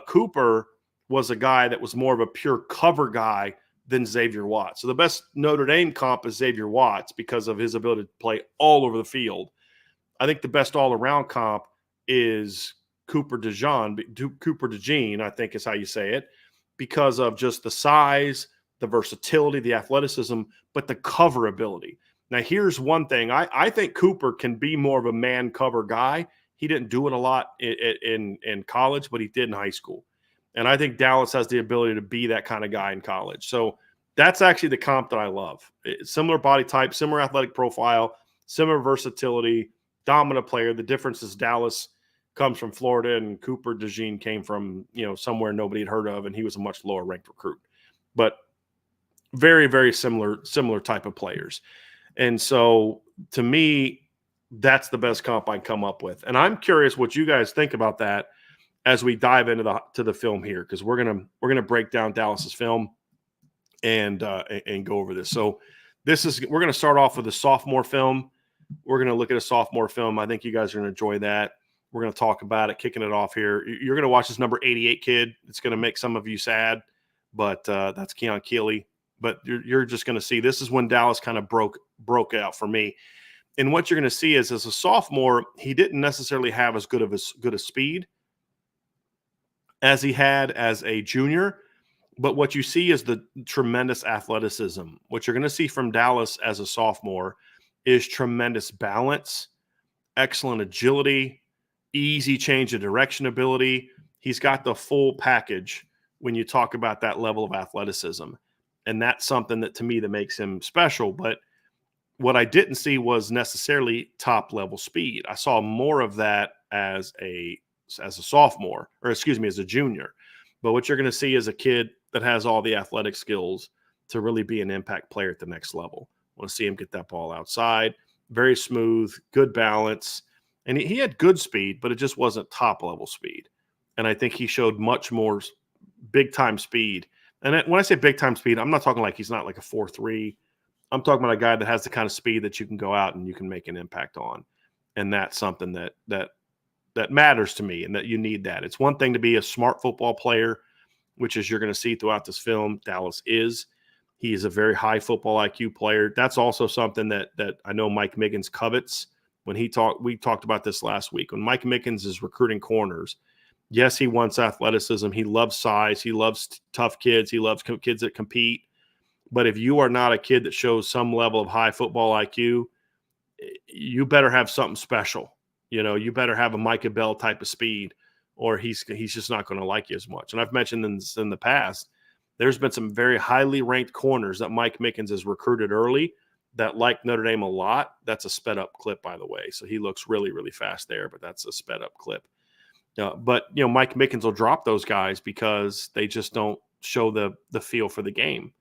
Cooper was a guy that was more of a pure cover guy than Xavier Watts. So the best Notre Dame comp is Xavier Watts because of his ability to play all over the field. I think the best all-around comp is Cooper DeJean, I think is how you say it. because of just the size, the versatility, the athleticism, but the cover ability. Now, here's one thing. I think Cooper can be more of a man cover guy. He didn't do it a lot in college, but he did in high school. And I think Dallas has the ability to be that kind of guy in college. So that's actually the comp that I love. Similar body type, similar athletic profile, similar versatility, dominant player. The difference is Dallas comes from Florida and Cooper DeJean came from, somewhere nobody had heard of, and he was a much lower ranked recruit. But very, very similar type of players. And so to me, that's the best comp I can come up with. And I'm curious what you guys think about that as we dive into the film here, because we're gonna break down Dallas's film and go over this. So we're gonna start off with a sophomore film. We're gonna look at a sophomore film. I think you guys are gonna enjoy that. We're gonna talk about it, kicking it off here. You're gonna watch this number 88 kid. It's gonna make some of you sad, but that's Keon Keeley. But you're just gonna see this is when Dallas kind of broke out for me. And what you're going to see is, as a sophomore, he didn't necessarily have as good a speed as he had as a junior. But what you see is the tremendous athleticism. What you're going to see from Dallas as a sophomore is tremendous balance, excellent agility, easy change of direction ability. He's got the full package when you talk about that level of athleticism. And that's something that, to me, that makes him special. But what I didn't see was necessarily top level speed. I saw more of that as a sophomore, or excuse me, as a junior. But what you're going to see is a kid that has all the athletic skills to really be an impact player at the next level. I want to see him get that ball outside, very smooth, good balance. And he had good speed, but it just wasn't top level speed. And I think he showed much more big time speed. And when I say big time speed, I'm not talking like he's not like a 4.3. I'm talking about a guy that has the kind of speed that you can go out and you can make an impact on. And that's something that matters to me, and that you need that. It's one thing to be a smart football player, which is you're going to see throughout this film, Dallas is. He is a very high football IQ player. That's also something that I know Mike Miggins covets. We talked about this last week. When Mike Miggins is recruiting corners, yes, he wants athleticism. He loves size. He loves tough kids. He loves kids that compete. But if you are not a kid that shows some level of high football IQ, you better have something special. You better have a Micah Bell type of speed, or he's just not going to like you as much. And I've mentioned in the past, there's been some very highly ranked corners that Mike Mickens has recruited early that like Notre Dame a lot. That's a sped up clip, by the way. So he looks really, really fast there, but that's a sped up clip. But Mike Mickens will drop those guys because they just don't show the feel for the game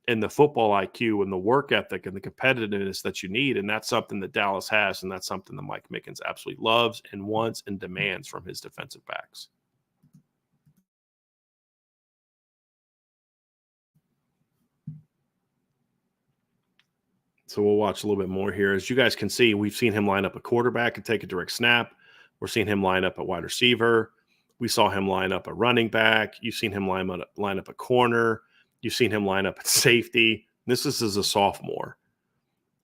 and the football IQ and the work ethic and the competitiveness that you need. And that's something that Dallas has. And that's something that Mike Mickens absolutely loves and wants and demands from his defensive backs. So we'll watch a little bit more here. As you guys can see, we've seen him line up a quarterback and take a direct snap. We're seeing him line up a wide receiver. We saw him line up a running back. You've seen him line up a corner. You've seen him line up at safety. This is as a sophomore.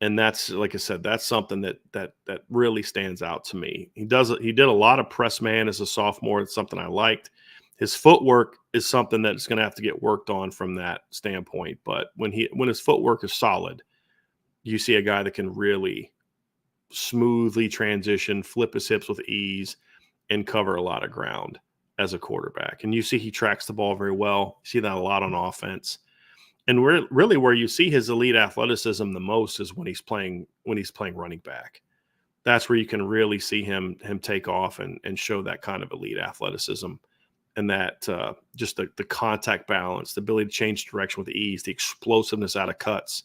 And that's, like I said, that's something that really stands out to me. He did a lot of press man as a sophomore. It's something I liked. His footwork is something that's going to have to get worked on from that standpoint. But when his footwork is solid, you see a guy that can really smoothly transition, flip his hips with ease, and cover a lot of ground as a quarterback. And you see he tracks the ball very well. You see that a lot on offense. And really where you see his elite athleticism the most is when he's playing running back. That's where you can really see him take off and show that kind of elite athleticism, and that just the contact balance, the ability to change direction with ease, the explosiveness out of cuts.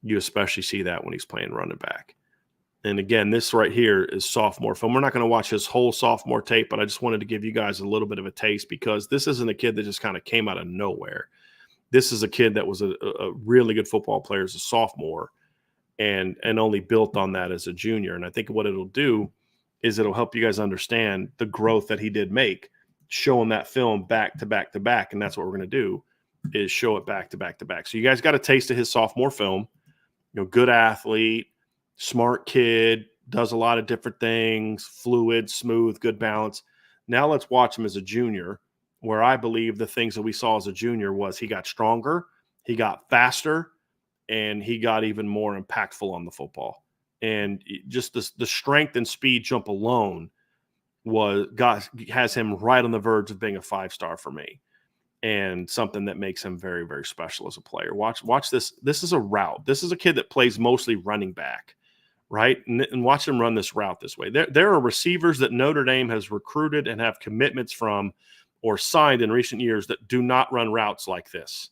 You especially see that when he's playing running back. And again, this right here is sophomore film. We're not going to watch his whole sophomore tape, but I just wanted to give you guys a little bit of a taste, because this isn't a kid that just kind of came out of nowhere. This is a kid that was a really good football player as a sophomore and only built on that as a junior. And I think what it'll do is it'll help you guys understand the growth that he did make, showing that film back to back to back. And that's what we're going to do, is show it back to back to back. So you guys got a taste of his sophomore film. Good athlete, smart kid, does a lot of different things, fluid, smooth, good balance. Now let's watch him as a junior where I believe the things that we saw as a junior was he got stronger, he got faster, and he got even more impactful on the football. And just the strength and speed jump alone has him right on the verge of being a 5-star for me, and something that makes him very, very special as a player. Watch this. This is a route. This is a kid that plays mostly running back, right? And watch him run this route this way. There are receivers that Notre Dame has recruited and have commitments from or signed in recent years that do not run routes like this.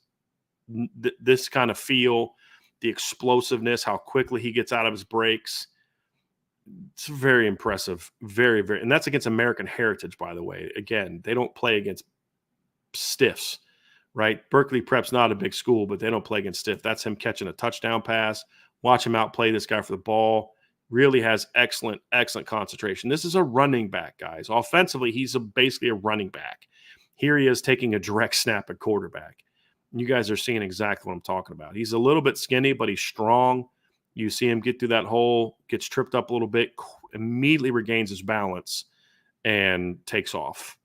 This kind of feel, the explosiveness, how quickly he gets out of his breaks. It's very impressive. Very, very. And that's against American heritage, by the way. Again, they don't play against stiffs, right? Berkeley Prep's not a big school, but they don't play against stiff. That's him catching a touchdown pass. Watch him outplay this guy for the ball. Really has excellent, excellent concentration. This is a running back, guys. Offensively, he's basically a running back. Here he is taking a direct snap at quarterback. You guys are seeing exactly what I'm talking about. He's a little bit skinny, but he's strong. You see him get through that hole, gets tripped up a little bit, immediately regains his balance, and takes off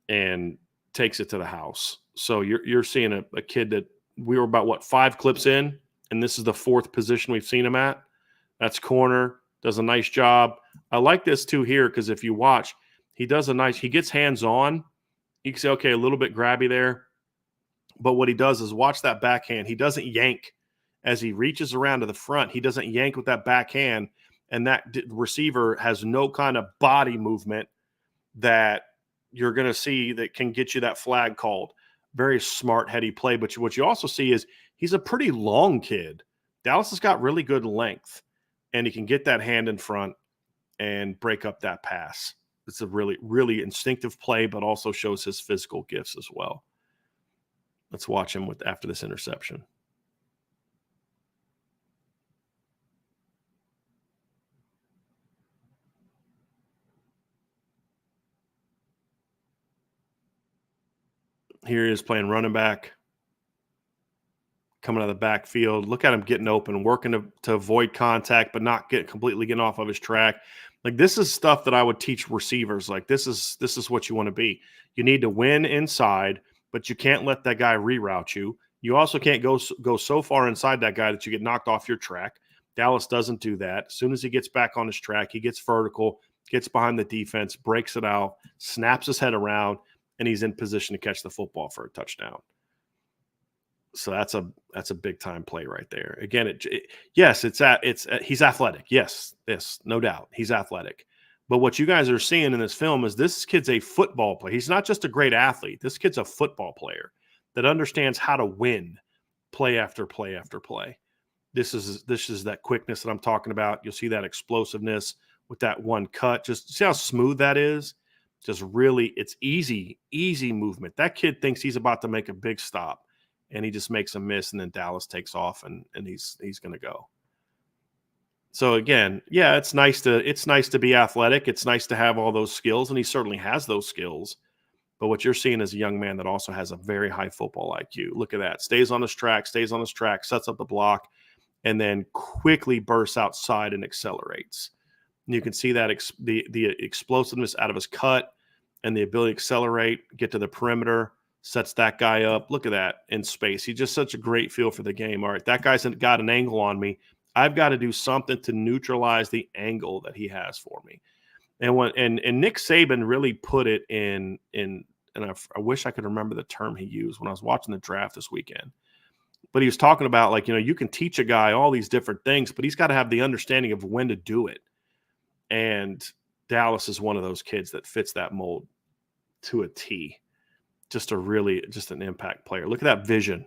and takes it to the house. So you're seeing a kid that we were about, 5 clips in, and this is the 4th position we've seen him at. That's corner, does a nice job. I like this too here because if you watch, he gets hands-on. You can say, okay, a little bit grabby there. But what he does is watch that backhand. He doesn't yank as he reaches around to the front. He doesn't yank with that backhand, and that receiver has no kind of body movement that you're going to see that can get you that flag called. Very smart, heady play. But what you also see is he's a pretty long kid. Dallas has got really good length, and he can get that hand in front and break up that pass. It's a really, really instinctive play, but also shows his physical gifts as well. Let's watch him after this interception. Here he is playing running back, coming out of the backfield. Look at him getting open, working to avoid contact, but not completely getting off of his track. Like, this is stuff that I would teach receivers. Like, this is what you want to be. You need to win inside, but you can't let that guy reroute you. You also can't go so far inside that guy that you get knocked off your track. Dallas doesn't do that. As soon as he gets back on his track, he gets vertical, gets behind the defense, breaks it out, snaps his head around, and he's in position to catch the football for a touchdown. So that's a big time play right there. Again, he's athletic. Yes, no doubt. He's athletic. But what you guys are seeing in this film is this kid's a football player. He's not just a great athlete. This kid's a football player that understands how to win play after play after play. This is that quickness that I'm talking about. You'll see that explosiveness with that one cut. Just see how smooth that is. Just really, it's easy movement. That kid thinks he's about to make a big stop, and he just makes a miss, and then Dallas takes off, and he's going to go. So again, yeah, it's nice to be athletic. It's nice to have all those skills, and he certainly has those skills. But what you're seeing is a young man that also has a very high football IQ. Look at that. Stays on his track, sets up the block, and then quickly bursts outside and accelerates. And you can see that the explosiveness out of his cut and the ability to accelerate, get to the perimeter, sets that guy up. Look at that in space. He's just such a great feel for the game. All right, that guy's got an angle on me. I've got to do something to neutralize the angle that he has for me. And Nick Saban really put it in I wish I could remember the term he used when I was watching the draft this weekend. But he was talking about, like, you can teach a guy all these different things, but he's got to have the understanding of when to do it. And Dallas is one of those kids that fits that mold to a T. Just an impact player. Look at that vision.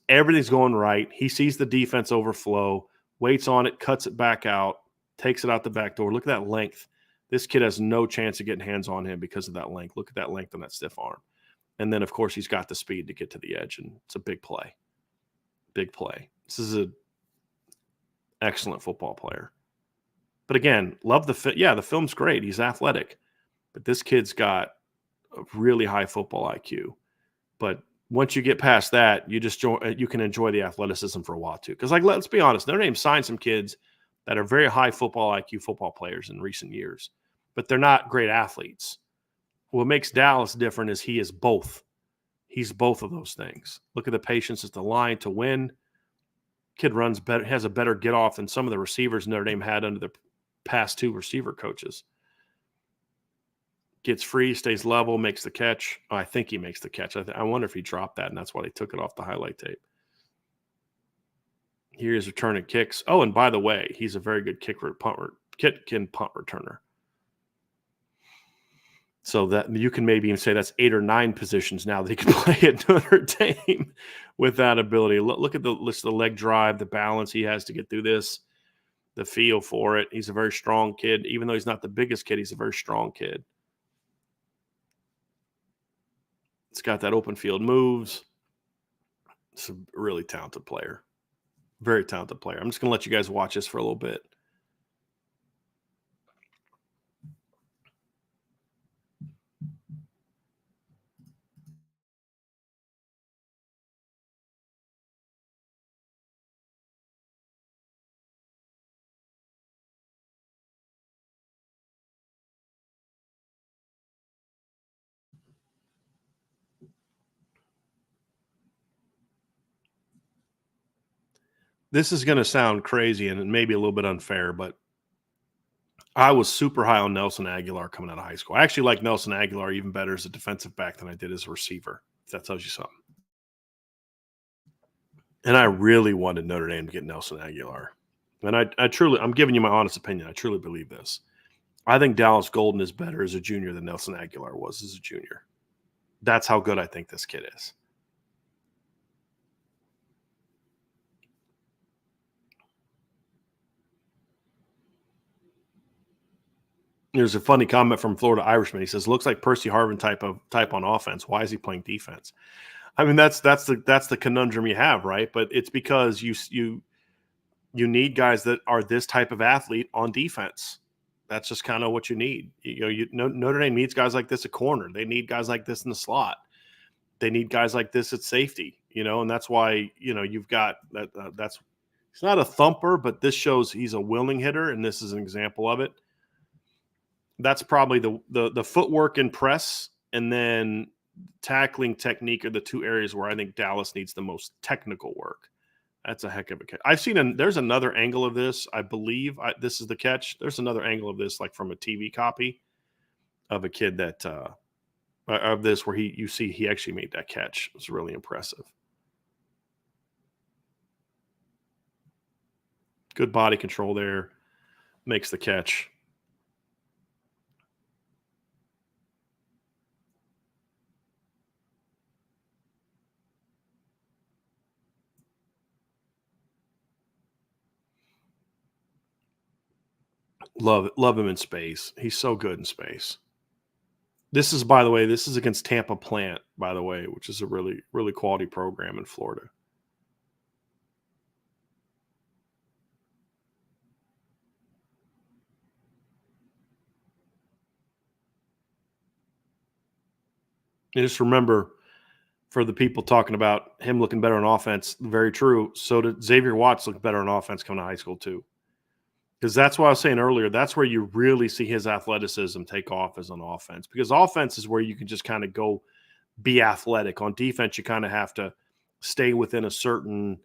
Everything's going right. He sees the defense overflow, waits on it, cuts it back out, takes it out the back door. Look at that length. This kid has no chance of getting hands on him because of that length. Look at that length on that stiff arm. And then, of course, he's got the speed to get to the edge, and it's a big play. Big play. This is an excellent football player. But again, love the fit. Yeah, the film's great. He's athletic. But this kid's got a really high football IQ. But once you get past that, you can enjoy the athleticism for a while too. Because, like, let's be honest, Notre Dame signed some kids that are very high football IQ football players in recent years, but they're not great athletes. What makes Dallas different is he is both. He's both of those things. Look at the patience at the line to win. Kid runs better, has a better get off than some of the receivers Notre Dame had under the past 2 receiver coaches. Gets free, stays level, makes the catch. Oh, I think he makes the catch. I wonder if he dropped that, and that's why they took it off the highlight tape. Here is returning kicks. Oh, and by the way, he's a very good kick punt returner. So that you can maybe even say that's 8 or 9 positions now that he can play at Notre Dame with that ability. Look at the list, the leg drive, the balance he has to get through this, the feel for it. He's a very strong kid. Even though he's not the biggest kid, he's a very strong kid. It's got that open field moves. It's a really talented player. Very talented player. I'm just going to let you guys watch this for a little bit. This is going to sound crazy and maybe a little bit unfair, but I was super high on Nelson Aguilar coming out of high school. I actually like Nelson Aguilar even better as a defensive back than I did as a receiver, if that tells you something. And I really wanted Notre Dame to get Nelson Aguilar. And I'm giving you my honest opinion. I truly believe this. I think Dallas Golden is better as a junior than Nelson Aguilar was as a junior. That's how good I think this kid is. There's a funny comment from Florida Irishman. He says, "Looks like Percy Harvin type on offense. Why is he playing defense?" I mean, that's the conundrum you have, right? But it's because you need guys that are this type of athlete on defense. That's just kind of what you need. Notre Dame needs guys like this at corner. They need guys like this in the slot. They need guys like this at safety. And that's why you've got that. That's he's not a thumper, but this shows he's a willing hitter, and this is an example of it. That's probably the footwork and press, and then tackling technique are the 2 areas where I think Dallas needs the most technical work. That's a heck of a catch. I've seen there's another angle of this. I believe this is the catch. There's another angle of this, like from a TV copy of a kid that of this where you see he actually made that catch. It was really impressive. Good body control there. Makes the catch. Love him in space. He's so good in space. This is, by the way, this is against Tampa Plant, by the way, which is a really, really quality program in Florida. And just remember, for the people talking about him looking better on offense, very true. So did Xavier Watts look better on offense coming to high school too. Because that's what I was saying earlier. That's where you really see his athleticism take off as on offense. Because offense is where you can just kind of go be athletic. On defense, you kind of have to stay within a certain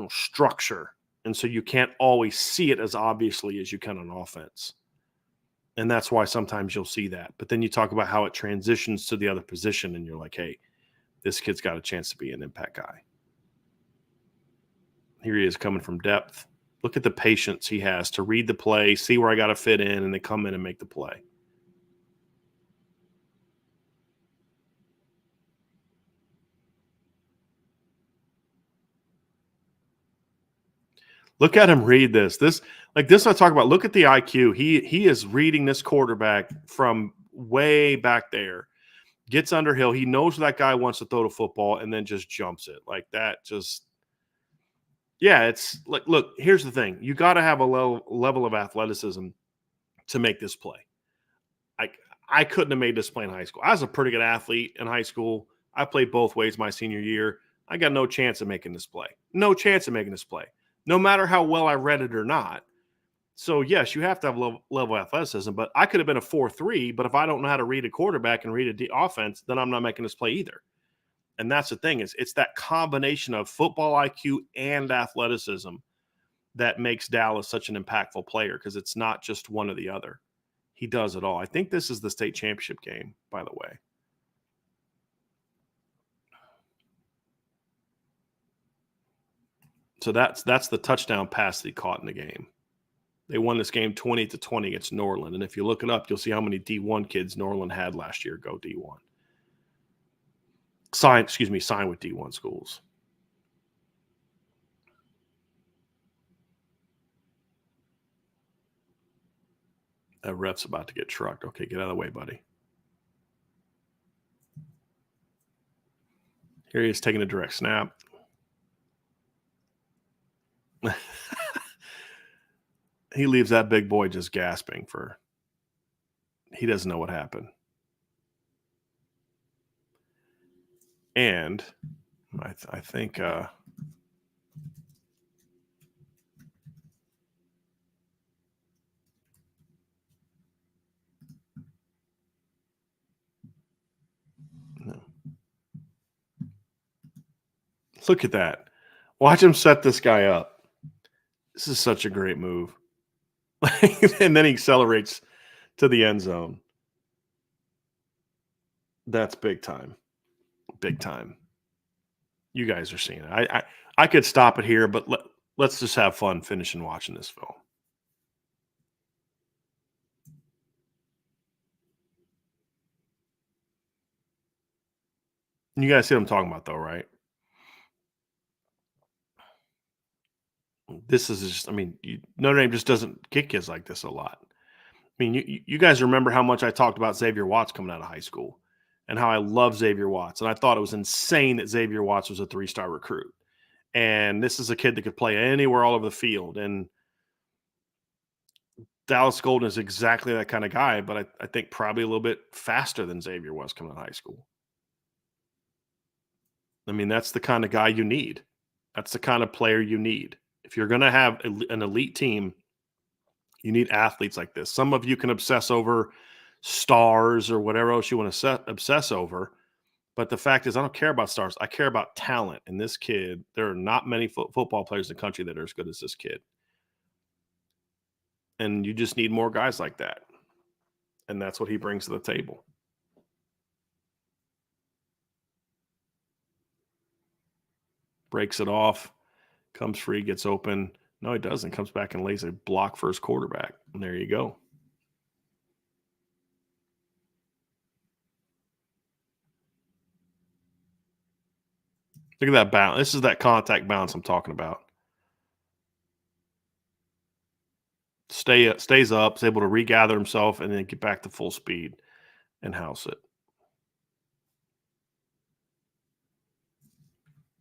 structure. And so you can't always see it as obviously as you can on offense. And that's why sometimes you'll see that. But then you talk about how it transitions to the other position, and you're like, hey, this kid's got a chance to be an impact guy. Here he is coming from depth. Look at the patience he has to read the play, see where I got to fit in, and then come in and make the play. Look at him read this. This I talk about. Look at the IQ. He is reading this quarterback from way back there. Gets underhill. He knows that guy wants to throw the football and then just jumps it. Like that just – yeah, it's like, look, here's the thing. You got to have a level of athleticism to make this play. I couldn't have made this play in high school. I was a pretty good athlete in high school. I played both ways my senior year. I got no chance of making this play. No chance of making this play. No matter how well I read it or not, So, yes, you have to have level athleticism, but I could have been a 4-3, but if I don't know how to read a quarterback and read offense, then I'm not making this play either. And that's the thing is it's that combination of football IQ and athleticism that makes Dallas such an impactful player because it's not just one or the other. He does it all. I think this is the state championship game, by the way. So that's the touchdown pass that he caught in the game. They won this game 20-20 against Norland. And if you look it up, you'll see how many D1 kids Norland had last year go D1. Sign with D1 schools. That ref's about to get trucked. Okay, get out of the way, buddy. Here he is taking a direct snap. He leaves that big boy just gasping for he doesn't know what happened. And I think no. Look at that. Watch him set this guy up. This is such a great move. And then he accelerates to the end zone. That's big time. Big time. You guys are seeing it. I could stop it here, but let's just have fun finishing watching this film. You guys see what I'm talking about, though, right? This is just, Notre Dame just doesn't get kids like this a lot. I mean, you guys remember how much I talked about Xavier Watts coming out of high school and how I love Xavier Watts. And I thought it was insane that Xavier Watts was a 3-star recruit. And this is a kid that could play anywhere all over the field. And Dallas Golden is exactly that kind of guy, but I think probably a little bit faster than Xavier was coming out of high school. I mean, that's the kind of guy you need. That's the kind of player you need. If you're going to have an elite team, you need athletes like this. Some of you can obsess over stars or whatever else you want to obsess over. But the fact is, I don't care about stars. I care about talent. And this kid, there are not many football players in the country that are as good as this kid. And you just need more guys like that. And that's what he brings to the table. Breaks it off, comes free, gets open. No, he doesn't. Comes back and lays a block for his quarterback. And there you go. Look at that bounce. This is that contact bounce I'm talking about. Stays up, is able to regather himself, and then get back to full speed and house it.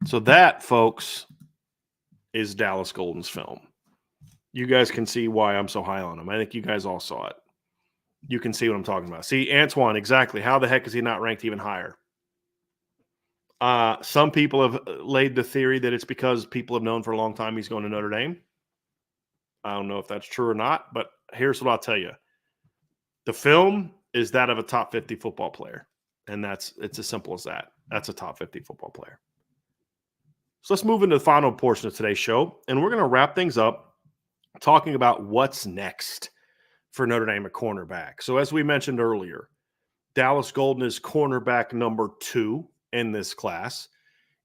So that, folks, is Dallas Golden's film. You guys can see why I'm so high on him. I think you guys all saw it. You can see what I'm talking about. See, Antoine, exactly. How the heck is he not ranked even higher? Some people have laid the theory that it's because people have known for a long time he's going to Notre Dame. I don't know if that's true or not, but here's what I'll tell you. The film is that of a top 50 football player, and it's as simple as that. That's a top 50 football player. So let's move into the final portion of today's show, and we're going to wrap things up talking about what's next for Notre Dame at cornerback. So as we mentioned earlier, Dallas Golden is cornerback number 2 in this class.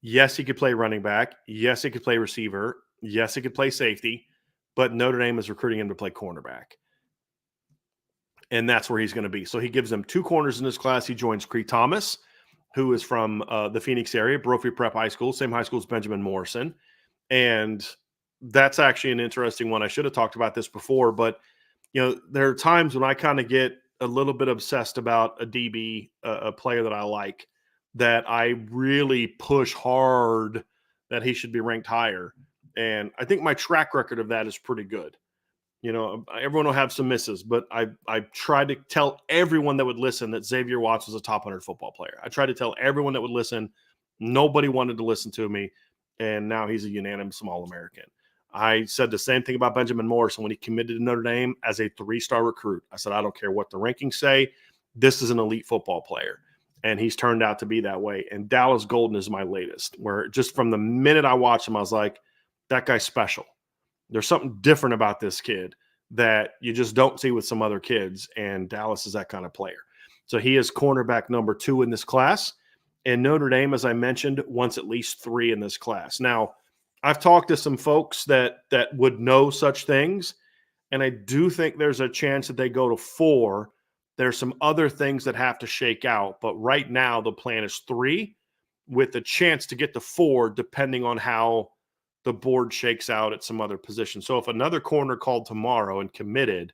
Yes, he could play running back. Yes, he could play receiver. Yes, he could play safety. But Notre Dame is recruiting him to play cornerback. And that's where he's going to be. So he gives them 2 corners in this class. He joins Cree Thomas, who is from the Phoenix area, Berkeley Prep High School, same high school as Benjamin Morrison. And that's actually an interesting one. I should have talked about this before, but there are times when I kind of get a little bit obsessed about a DB, a player that I like, that I really push hard that he should be ranked higher. And I think my track record of that is pretty good. Everyone will have some misses, but I tried to tell everyone that would listen that Xavier Watts was a top 100 football player. I tried to tell everyone that would listen. Nobody wanted to listen to me, and now he's a unanimous All-American. I said the same thing about Benjamin Morrison when he committed to Notre Dame as a 3-star recruit. I said, I don't care what the rankings say. This is an elite football player. And he's turned out to be that way. And Dallas Golden is my latest, where just from the minute I watched him, I was like, that guy's special. There's something different about this kid that you just don't see with some other kids. And Dallas is that kind of player. So he is cornerback number 2 in this class. And Notre Dame, as I mentioned, wants at least 3 in this class. Now, I've talked to some folks that would know such things, and I do think there's a chance that they go to 4. There's some other things that have to shake out, but right now the plan is 3 with a chance to get to 4 depending on how the board shakes out at some other position. So if another corner called tomorrow and committed,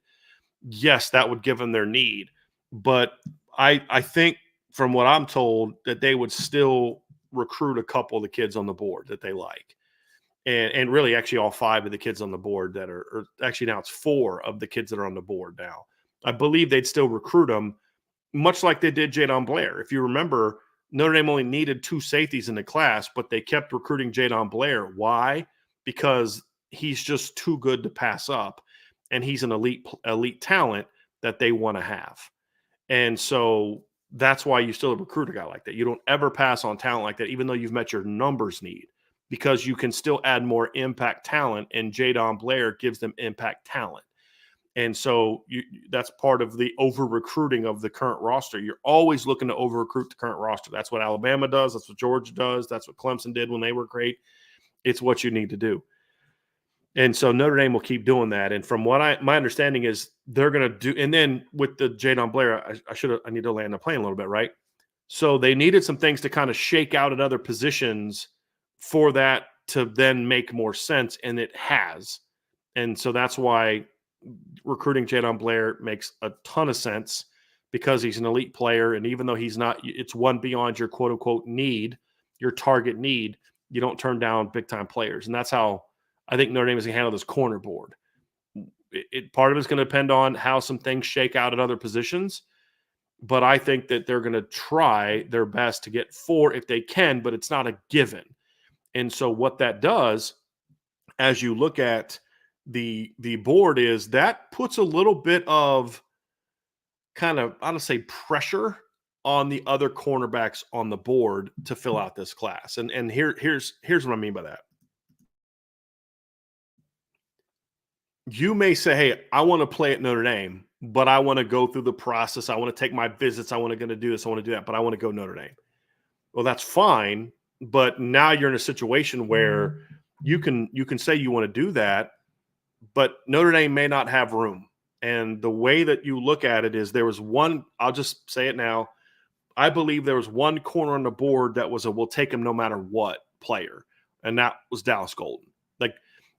yes, that would give them their need. But I think from what I'm told that they would still recruit a couple of the kids on the board that they like. And really actually all 5 of the kids on the board that are, or actually now it's 4 of the kids that are on the board now. I believe they'd still recruit them, much like they did Jadon Blair. If you remember, Notre Dame only needed 2 safeties in the class, but they kept recruiting Jadon Blair. Why? Because he's just too good to pass up, and he's an elite talent that they want to have. And so that's why you still recruit a guy like that. You don't ever pass on talent like that, even though you've met your numbers need, because you can still add more impact talent, and Jadon Blair gives them impact talent. And so that's part of the over-recruiting of the current roster. You're always looking to over-recruit the current roster. That's what Alabama does. That's what Georgia does. That's what Clemson did when they were great. It's what you need to do. And so Notre Dame will keep doing that. And from what my understanding is they're going to do – and then with the Jadon Blair, I need to land the plane a little bit, right? So they needed some things to kind of shake out at other positions for that to then make more sense, and it has. And so that's why recruiting Jadon Blair makes a ton of sense, because he's an elite player. And even though he's not, it's one beyond your quote unquote need, your target need, you don't turn down big time players. And that's how I think Notre Dame is going to handle this corner board. Part of it's going to depend on how some things shake out at other positions, but I think that they're going to try their best to get 4 if they can, but it's not a given. And so what that does, as you look at the board, is that puts a little bit of kind of, I don't say pressure on the other cornerbacks on the board to fill out this class. And here's what I mean by that. You may say, hey, I want to play at Notre Dame, but I want to go through the process. I want to take my visits. I want to do this. I want to do that, but I want to go Notre Dame. Well, that's fine. But now you're in a situation where you can say you want to do that, but Notre Dame may not have room. And the way that you look at it is there was one, I'll just say it now, I believe there was one corner on the board that was a we'll take him no matter what player, and that was Dallas Golden. Like,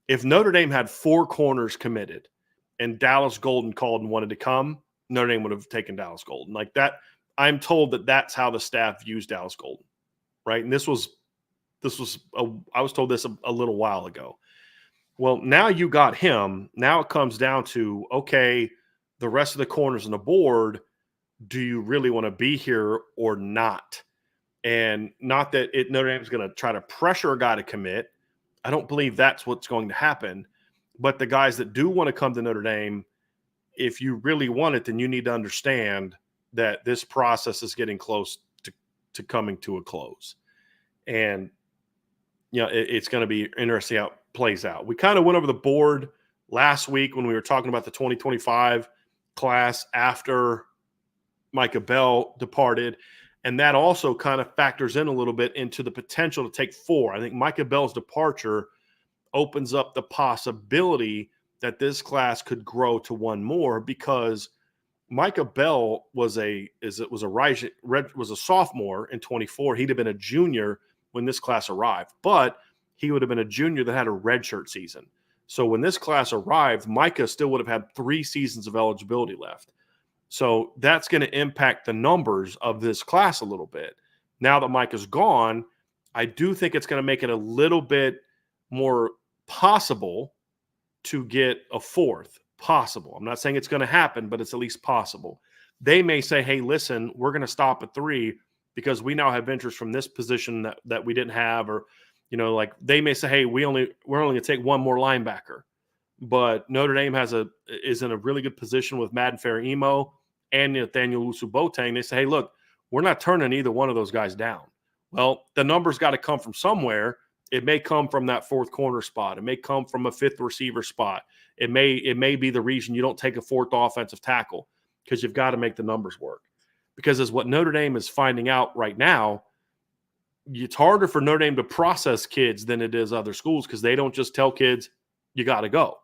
if Notre Dame had 4 corners committed and Dallas Golden called and wanted to come, Notre Dame would have taken Dallas Golden. Like that, I'm told that that's how the staff views Dallas Golden, right? And I was told this a little while ago. Well, now you got him. Now it comes down to, okay, the rest of the corners on the board, do you really want to be here or not? And not that Notre Dame is going to try to pressure a guy to commit. I don't believe that's what's going to happen. But the guys that do want to come to Notre Dame, if you really want it, then you need to understand that this process is getting close to coming to a close. And, it's going to be interesting how it plays out. We kind of went over the board last week when we were talking about the 2025 class after Micah Bell departed. And that also kind of factors in a little bit into the potential to take 4. I think Micah Bell's departure opens up the possibility that this class could grow to 1 more, because Micah Bell was a sophomore in 24. He'd have been a junior when this class arrived, but he would have been a junior that had a redshirt season. So when this class arrived, Micah still would have had 3 seasons of eligibility left. So that's going to impact the numbers of this class a little bit. Now that Micah's gone, I do think it's going to make it a little bit more possible to get a 4th. Possible. I'm not saying it's going to happen, but it's at least possible. They may say, hey, listen, we're going to stop at 3 because we now have interest from this position that we didn't have, or Like they may say, hey, we're only going to take one more linebacker. But Notre Dame is in a really good position with Madden Emo and Nathaniel Usu-Boateng. They say, hey, look, we're not turning either one of those guys down. Well, the numbers got to come from somewhere. It may come from that fourth corner spot. It may come from a fifth receiver spot. It may be the reason you don't take a fourth offensive tackle, because you've got to make the numbers work. Because as what Notre Dame is finding out right now, it's harder for Notre Dame to process kids than it is other schools, because they don't just tell kids, you got to go.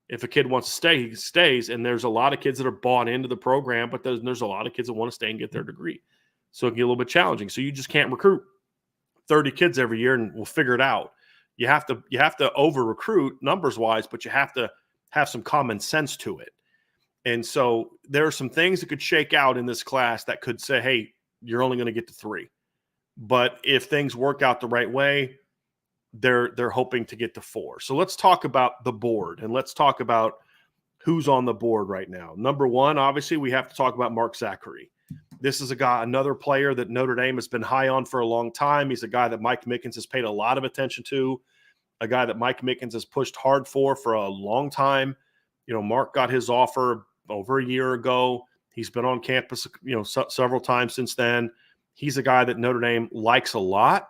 If a kid wants to stay, he stays. And there's a lot of kids that are bought into the program, but there's a lot of kids that want to stay and get their degree. So it can get a little bit challenging. So you just can't recruit 30 kids every year and we'll figure it out. You have to over recruit numbers wise, but you have to have some common sense to it. And so there are some things that could shake out in this class that could say, hey, you're only going to get to 3. But if things work out the right way, they're hoping to get to 4. So let's talk about the board, and let's talk about who's on the board right now. Number 1, obviously, we have to talk about Mark Zachary. This is another player that Notre Dame has been high on for a long time. He's a guy that Mike Mickens has paid a lot of attention to, a guy that Mike Mickens has pushed hard for a long time. Mark got his offer over a year ago. He's been on campus, several times since then. He's a guy that Notre Dame likes a lot.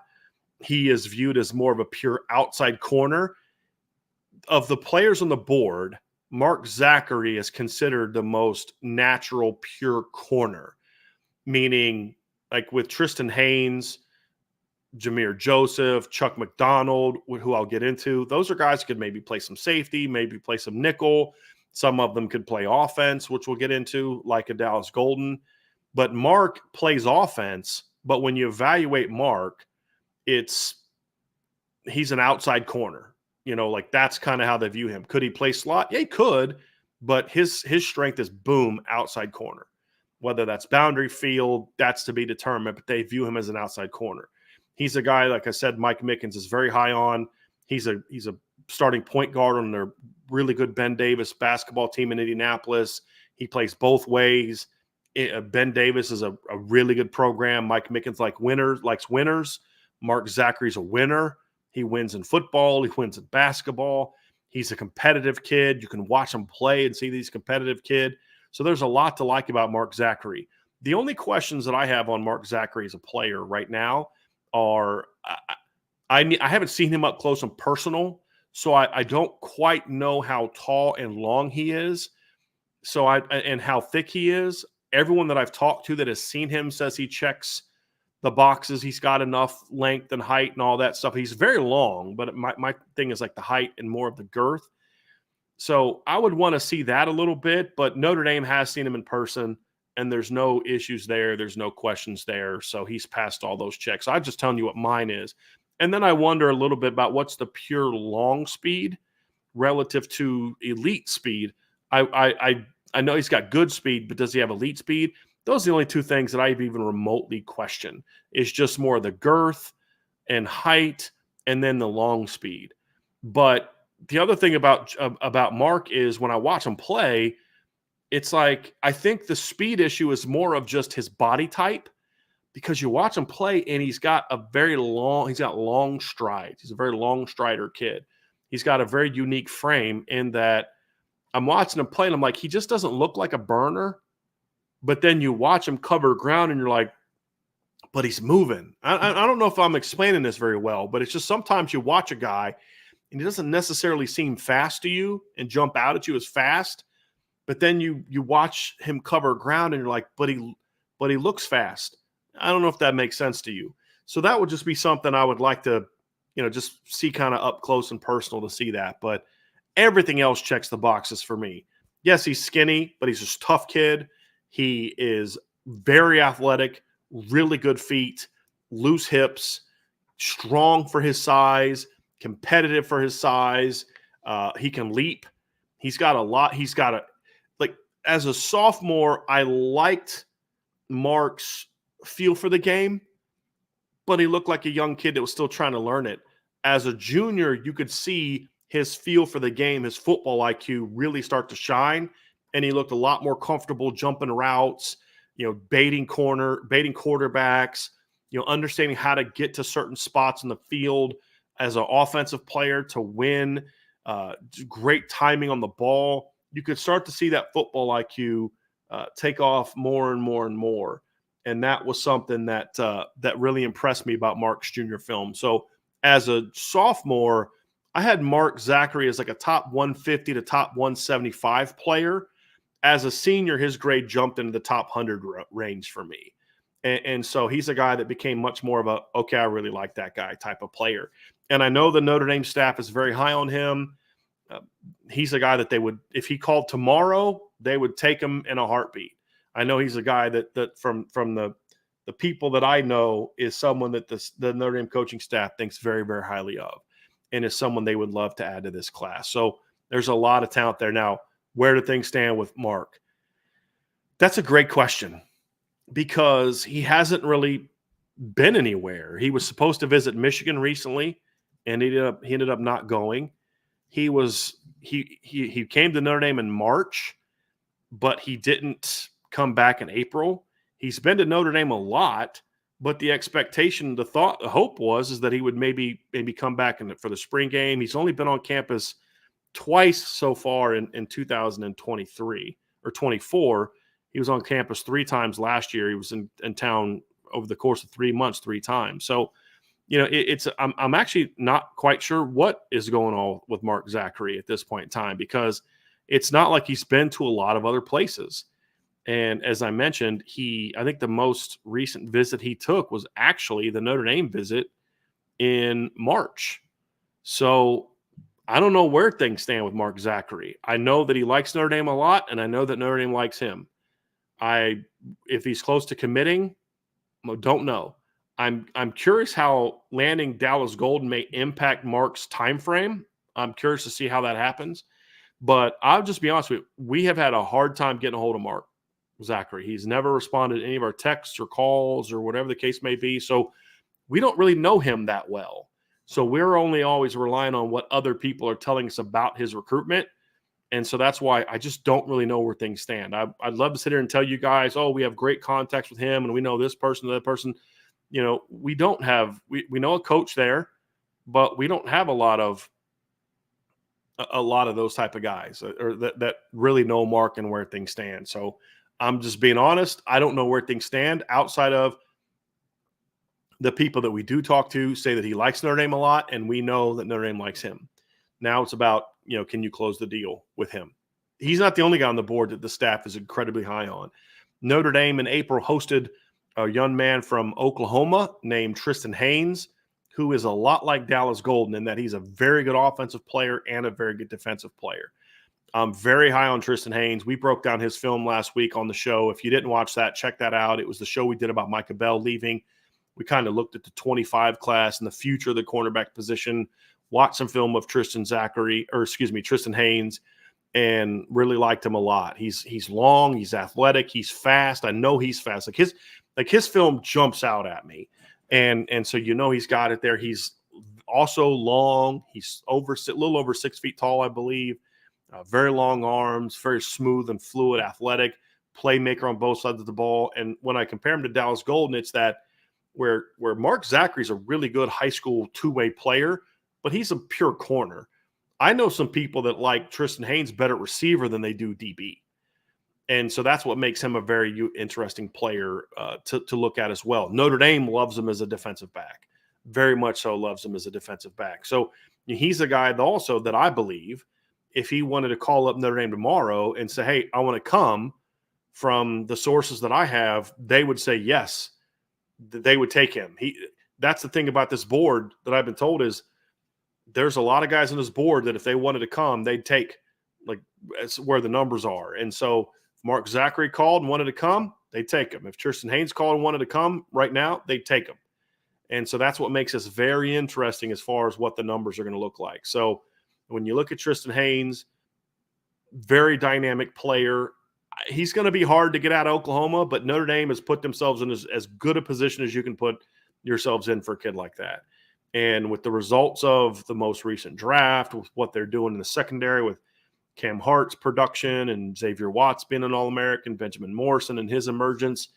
He is viewed as more of a pure outside corner. Of the players on the board, Mark Zachary is considered the most natural, pure corner, meaning like with Tristan Haynes, Jameer Joseph, Chuck McDonald, who I'll get into. Those are guys who could maybe play some safety, maybe play some nickel. Some of them could play offense, which we'll get into, like a Dallas Golden. But Mark plays offense, but when you evaluate Mark, he's an outside corner. Like that's kind of how they view him. Could he play slot? Yeah, he could, but his strength is boom, outside corner. Whether that's boundary field, that's to be determined, but they view him as an outside corner. He's a guy, like I said, Mike Mickens is very high on. He's a starting point guard on their really good Ben Davis basketball team in Indianapolis. He plays both ways. Ben Davis is a really good program. Mike Mickens likes winners. Mark Zachary's a winner. He wins in football. He wins in basketball. He's a competitive kid. You can watch him play and see these competitive kid. So there's a lot to like about Mark Zachary. The only questions that I have on Mark Zachary as a player right now are I haven't seen him up close and personal, so I don't quite know how tall and long he is, and how thick he is. Everyone that I've talked to that has seen him says he checks the boxes. He's got enough length and height and all that stuff. He's very long, but my thing is like the height and more of the girth. So I would want to see that a little bit, but Notre Dame has seen him in person, and there's no issues there. There's no questions there. So he's passed all those checks. I'm just telling you what mine is. And then I wonder a little bit about what's the pure long speed relative to elite speed. I know he's got good speed, but does he have elite speed? Those are the only 2 things that I've even remotely questioned. It's just more the girth and height, and then the long speed. But the other thing about Mark is when I watch him play, it's like I think the speed issue is more of just his body type, because you watch him play and he's got long strides. He's a very long strider kid. He's got a very unique frame in that I'm watching him play and I'm like, he just doesn't look like a burner. But then you watch him cover ground and you're like, but he's moving. I don't know if I'm explaining this very well, but it's just sometimes you watch a guy and he doesn't necessarily seem fast to you and jump out at you as fast. But then you watch him cover ground and you're like, but he looks fast. I don't know if that makes sense to you. So that would just be something I would like to, just see kind of up close and personal to see that. But everything else checks the boxes for me. Yes, he's skinny, but he's a tough kid. He is very athletic, really good feet, loose hips, strong for his size, competitive for his size. He can leap. He's got a lot. As a sophomore, I liked Mark's feel for the game, but he looked like a young kid that was still trying to learn it. As a junior, you could see his feel for the game, his football IQ really start to shine, and he looked a lot more comfortable jumping routes, baiting quarterbacks, understanding how to get to certain spots in the field as an offensive player to win, great timing on the ball. You could start to see that football IQ take off more and more and more. And that was something that that really impressed me about Mark's junior film. So as a sophomore, I had Mark Zachary as like a top 150 to top 175 player. As a senior, his grade jumped into the top 100 range for me. And so he's a guy that became much more of a, okay, I really like that guy type of player. And I know the Notre Dame staff is very high on him. He's a guy that they would, if he called tomorrow, they would take him in a heartbeat. I know he's a guy that from the people that I know is someone that the Notre Dame coaching staff thinks very, very highly of, and is someone they would love to add to this class. So there's a lot of talent there. Now, where do things stand with Mark? That's a great question, because he hasn't really been anywhere. He was supposed to visit Michigan recently, and he ended up not going. He came to Notre Dame in March, but he didn't come back in April. He's been to Notre Dame a lot, but the expectation, the hope is that he would maybe come back for the spring game. He's only been on campus twice so far in 2023 or 24. He was on campus 3 times last year. He was in town over the course of 3 months 3 times. So, you know, I'm actually not quite sure what is going on with Mark Zachary at this point in time, because it's not like he's been to a lot of other places. And as I mentioned, I think the most recent visit he took was actually the Notre Dame visit in March. So I don't know where things stand with Mark Zachary. I know that he likes Notre Dame a lot, and I know that Notre Dame likes him. If he's close to committing, don't know. I'm curious how landing Dallas Golden may impact Mark's time frame. I'm curious to see how that happens. But I'll just be honest with you, we have had a hard time getting a hold of Mark Zachary. He's never responded to any of our texts or calls or whatever the case may be. So we don't really know him that well. So we're only always relying on what other people are telling us about his recruitment. And so that's why I just don't really know where things stand. I'd love to sit here and tell you guys, oh, we have great contacts with him and we know this person, that person. You know, we don't have, we know a coach there, but we don't have a lot of those type of guys or that really know Mark and where things stand. So I'm just being honest. I don't know where things stand outside of the people that we do talk to say that he likes Notre Dame a lot, and we know that Notre Dame likes him. Now it's about, you know, can you close the deal with him? He's not the only guy on the board that the staff is incredibly high on. Notre Dame in April hosted a young man from Oklahoma named Tristan Haynes, who is a lot like Dallas Golden in that he's a very good offensive player and a very good defensive player. I'm very high on Tristan Haynes. We broke down his film last week on the show. If you didn't watch that, check that out. It was the show we did about Micah Bell leaving. We kind of looked at the 25 class and the future of the cornerback position, watched some film of Tristan Haynes, and really liked him a lot. He's long, he's athletic, he's fast. I know he's fast. Like his film jumps out at me. And so you know he's got it there. He's also long. He's a little over 6 feet tall, I believe. Very long arms, very smooth and fluid, athletic, playmaker on both sides of the ball. And when I compare him to Dallas Golden, it's that where Mark Zachary's a really good high school two-way player, but he's a pure corner. I know some people that like Tristan Haynes better receiver than they do DB. And so that's what makes him a very interesting player to look at as well. Notre Dame loves him as a defensive back, very much so loves him as a defensive back. So he's a guy also that I believe if he wanted to call up Notre Dame tomorrow and say, hey, I want to come, from the sources that I have, they would say yes, they would take him. That's the thing about this board that I've been told is there's a lot of guys on this board that if they wanted to come, they'd take, like, it's where the numbers are. And so Mark Zachary called and wanted to come, they'd take him. If Tristan Haynes called and wanted to come right now, they'd take him. And so that's what makes us very interesting as far as what the numbers are going to look like. So when you look at Tristan Haynes, very dynamic player. He's going to be hard to get out of Oklahoma, but Notre Dame has put themselves in as good a position as you can put yourselves in for a kid like that. And with the results of the most recent draft, with what they're doing in the secondary with Cam Hart's production and Xavier Watts being an All-American, Benjamin Morrison and his emergence,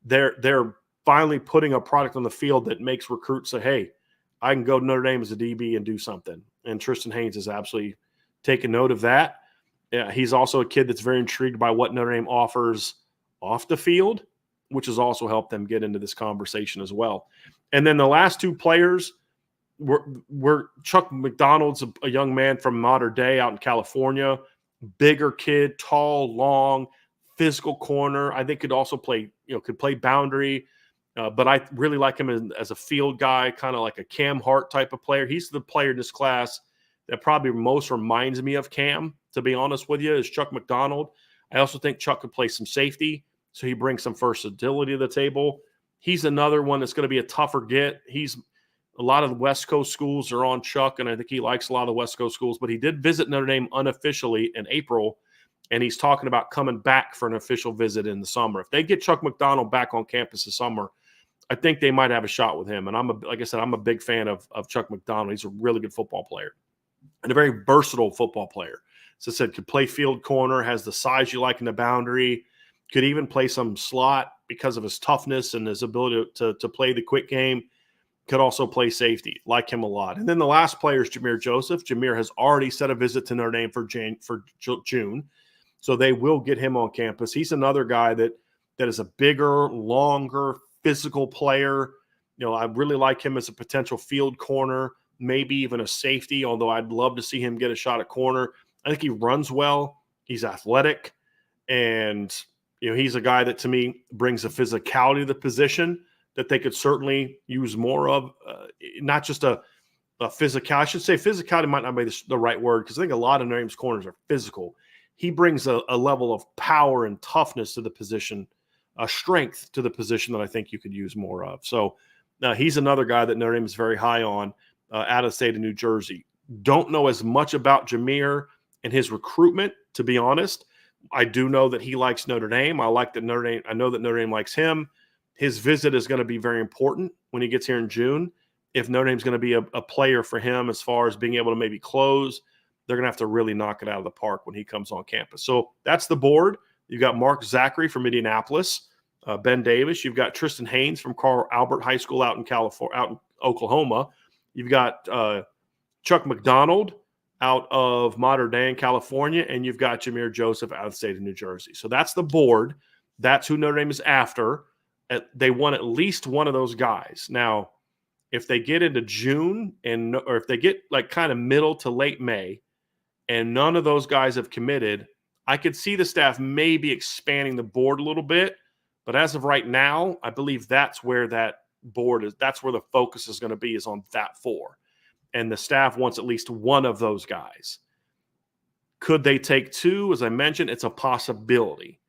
they're finally putting a product on the field that makes recruits say, hey, I can go to Notre Dame as a DB and do something. And Tristan Haynes has absolutely taken note of that. Yeah, he's also a kid that's very intrigued by what Notre Dame offers off the field, which has also helped them get into this conversation as well. And then the last two players were Chuck McDonald's a young man from Mater Dei out in California, bigger kid, tall, long, physical corner. I think could also play, could play boundary. But I really like him as a field guy, kind of like a Cam Hart type of player. He's the player in this class that probably most reminds me of Cam, to be honest with you, is Chuck McDonald. I also think Chuck could play some safety, so he brings some versatility to the table. He's another one that's going to be a tougher get. A lot of the West Coast schools are on Chuck, and I think he likes a lot of the West Coast schools, but he did visit Notre Dame unofficially in April, and he's talking about coming back for an official visit in the summer. If they get Chuck McDonald back on campus this summer, I think they might have a shot with him. And like I said, I'm a big fan of Chuck McDonald. He's a really good football player and a very versatile football player. So I said, could play field corner, has the size you like in the boundary, could even play some slot because of his toughness and his ability to play the quick game. Could also play safety. Like him a lot. And then the last player is Jameer Joseph. Jameer has already set a visit to Notre Dame for June. So they will get him on campus. He's another guy that is a bigger, longer, physical player. I really like him as a potential field corner, maybe even a safety, although I'd love to see him get a shot at corner. I think he runs well. He's athletic. And, he's a guy that to me brings a physicality to the position that they could certainly use more of, not just a physical. I should say physicality might not be the right word because I think a lot of Notre Dame's corners are physical. He brings a level of power and toughness to the position, a strength to the position that I think you could use more of. So he's another guy that Notre Dame is very high on out of the state of New Jersey. Don't know as much about Jameer and his recruitment, to be honest. I do know that he likes Notre Dame. I know that Notre Dame likes him. His visit is going to be very important when he gets here in June. If Notre Dame's going to be a player for him as far as being able to maybe close, they're going to have to really knock it out of the park when he comes on campus. So that's the board. You've got Mark Zachary from Indianapolis, Ben Davis. You've got Tristan Haynes from Carl Albert High School out in Oklahoma. You've got Chuck McDonald out of Mater Dei in California, and you've got Jameer Joseph out of the state of New Jersey. So that's the board. That's who Notre Dame is after. They want at least one of those guys. Now, if they get into June or if they get like kind of middle to late May and none of those guys have committed, I could see the staff maybe expanding the board a little bit. But as of right now, I believe that's where that board is. That's where the focus is going to be, is on that 4. And the staff wants at least one of those guys. Could they take 2? As I mentioned, it's a possibility.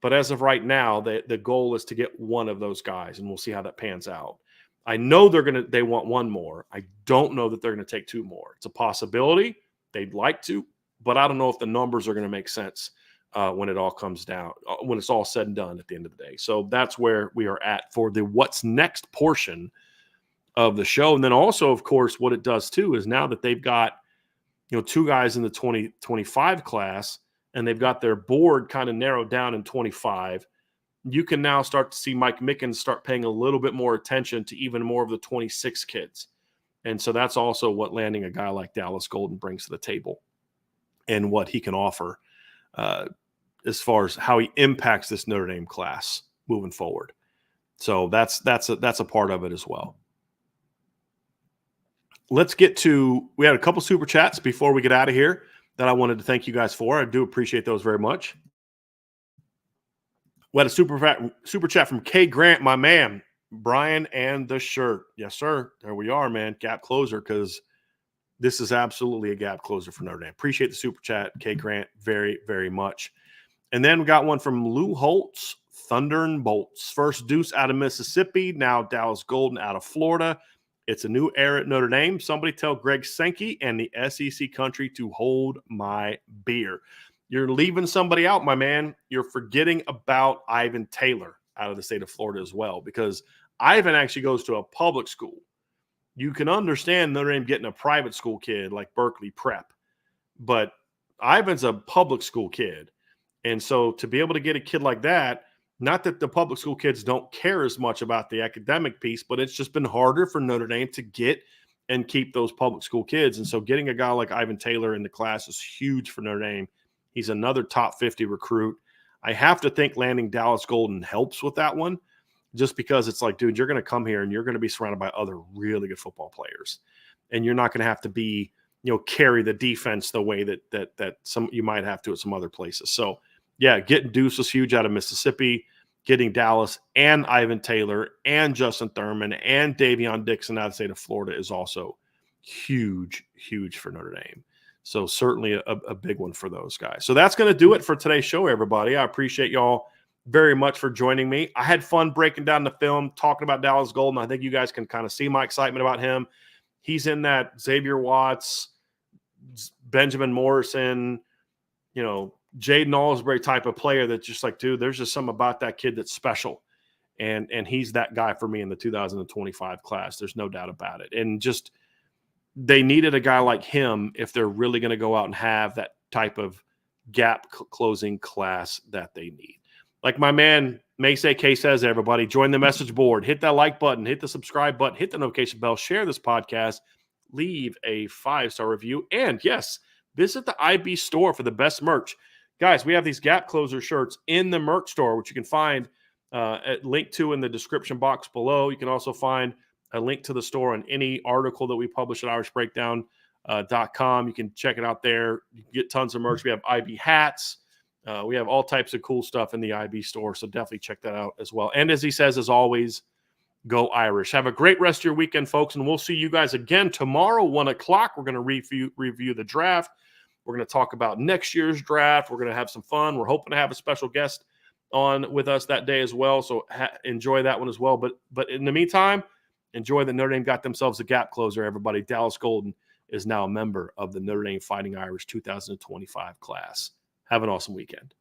But as of right now, the goal is to get one of those guys, and we'll see how that pans out. I know they want one more. I don't know that they're going to take 2 more. It's a possibility. They'd like to, but I don't know if the numbers are going to make sense when it all comes down, when it's all said and done at the end of the day. So that's where we are at for the what's next portion of the show. And then also, of course, what it does too is now that they've got 2 guys in the 2025 class, and they've got their board kind of narrowed down in 25, you can now start to see Mike Mickens start paying a little bit more attention to even more of the 26 kids. And so that's also what landing a guy like Dallas Golden brings to the table and what he can offer as far as how he impacts this Notre Dame class moving forward. So that's a part of it as well. Let's get to, we had a couple super chats before we get out of here that I wanted to thank you guys for. I do appreciate those very much. We had a super chat from K Grant, my man, Brian and the shirt. Yes, sir. There we are, man. Gap closer, because this is absolutely a gap closer for Notre Dame. Appreciate the super chat, K Grant, very, very much. And then we got one from Lou Holtz, Thunder and Bolts. First Deuce out of Mississippi, now Dallas Golden out of Florida. It's a new era at Notre Dame. Somebody tell Greg Sankey and the SEC country to hold my beer. You're leaving somebody out, my man. You're forgetting about Ivan Taylor out of the state of Florida as well, because Ivan actually goes to a public school. You can understand Notre Dame getting a private school kid like Berkeley Prep, but Ivan's a public school kid. And so to be able to get a kid like that, not that the public school kids don't care as much about the academic piece, but it's just been harder for Notre Dame to get and keep those public school kids. And so getting a guy like Ivan Taylor in the class is huge for Notre Dame. He's another top 50 recruit. I have to think landing Dallas Golden helps with that one, just because it's like, dude, you're going to come here and you're going to be surrounded by other really good football players. And you're not going to have to be, carry the defense the way that some you might have to at some other places. So yeah, getting Deuce was huge out of Mississippi, getting Dallas and Ivan Taylor and Justin Thurman and Davion Dixon out of the state of Florida is also huge, huge for Notre Dame. So certainly a big one for those guys. So that's going to do it for today's show, everybody. I appreciate y'all very much for joining me. I had fun breaking down the film, talking about Dallas Golden. I think you guys can kind of see my excitement about him. He's in that Xavier Watts, Benjamin Morrison, Jaden Alsbury type of player that's just like, dude, there's just something about that kid that's special. And he's that guy for me in the 2025 class. There's no doubt about it. And just they needed a guy like him if they're really going to go out and have that type of gap closing class that they need. Like my man Mace K says, everybody, join the message board, hit that like button, hit the subscribe button, hit the notification bell, share this podcast, leave a 5-star review. And yes, visit the IB store for the best merch. Guys, we have these gap closer shirts in the merch store, which you can find link to in the description box below. You can also find a link to the store on any article that we publish at irishbreakdown.com. You can check it out there. You can get tons of merch. We have IB hats. We have all types of cool stuff in the IB store, so definitely check that out as well. And as he says, as always, go Irish. Have a great rest of your weekend, folks, and we'll see you guys again tomorrow, 1 o'clock. We're going to review the draft. We're going to talk about next year's draft. We're going to have some fun. We're hoping to have a special guest on with us that day as well, so enjoy that one as well. But in the meantime, enjoy that Notre Dame got themselves a gap closer, everybody. Dallas Golden is now a member of the Notre Dame Fighting Irish 2025 class. Have an awesome weekend.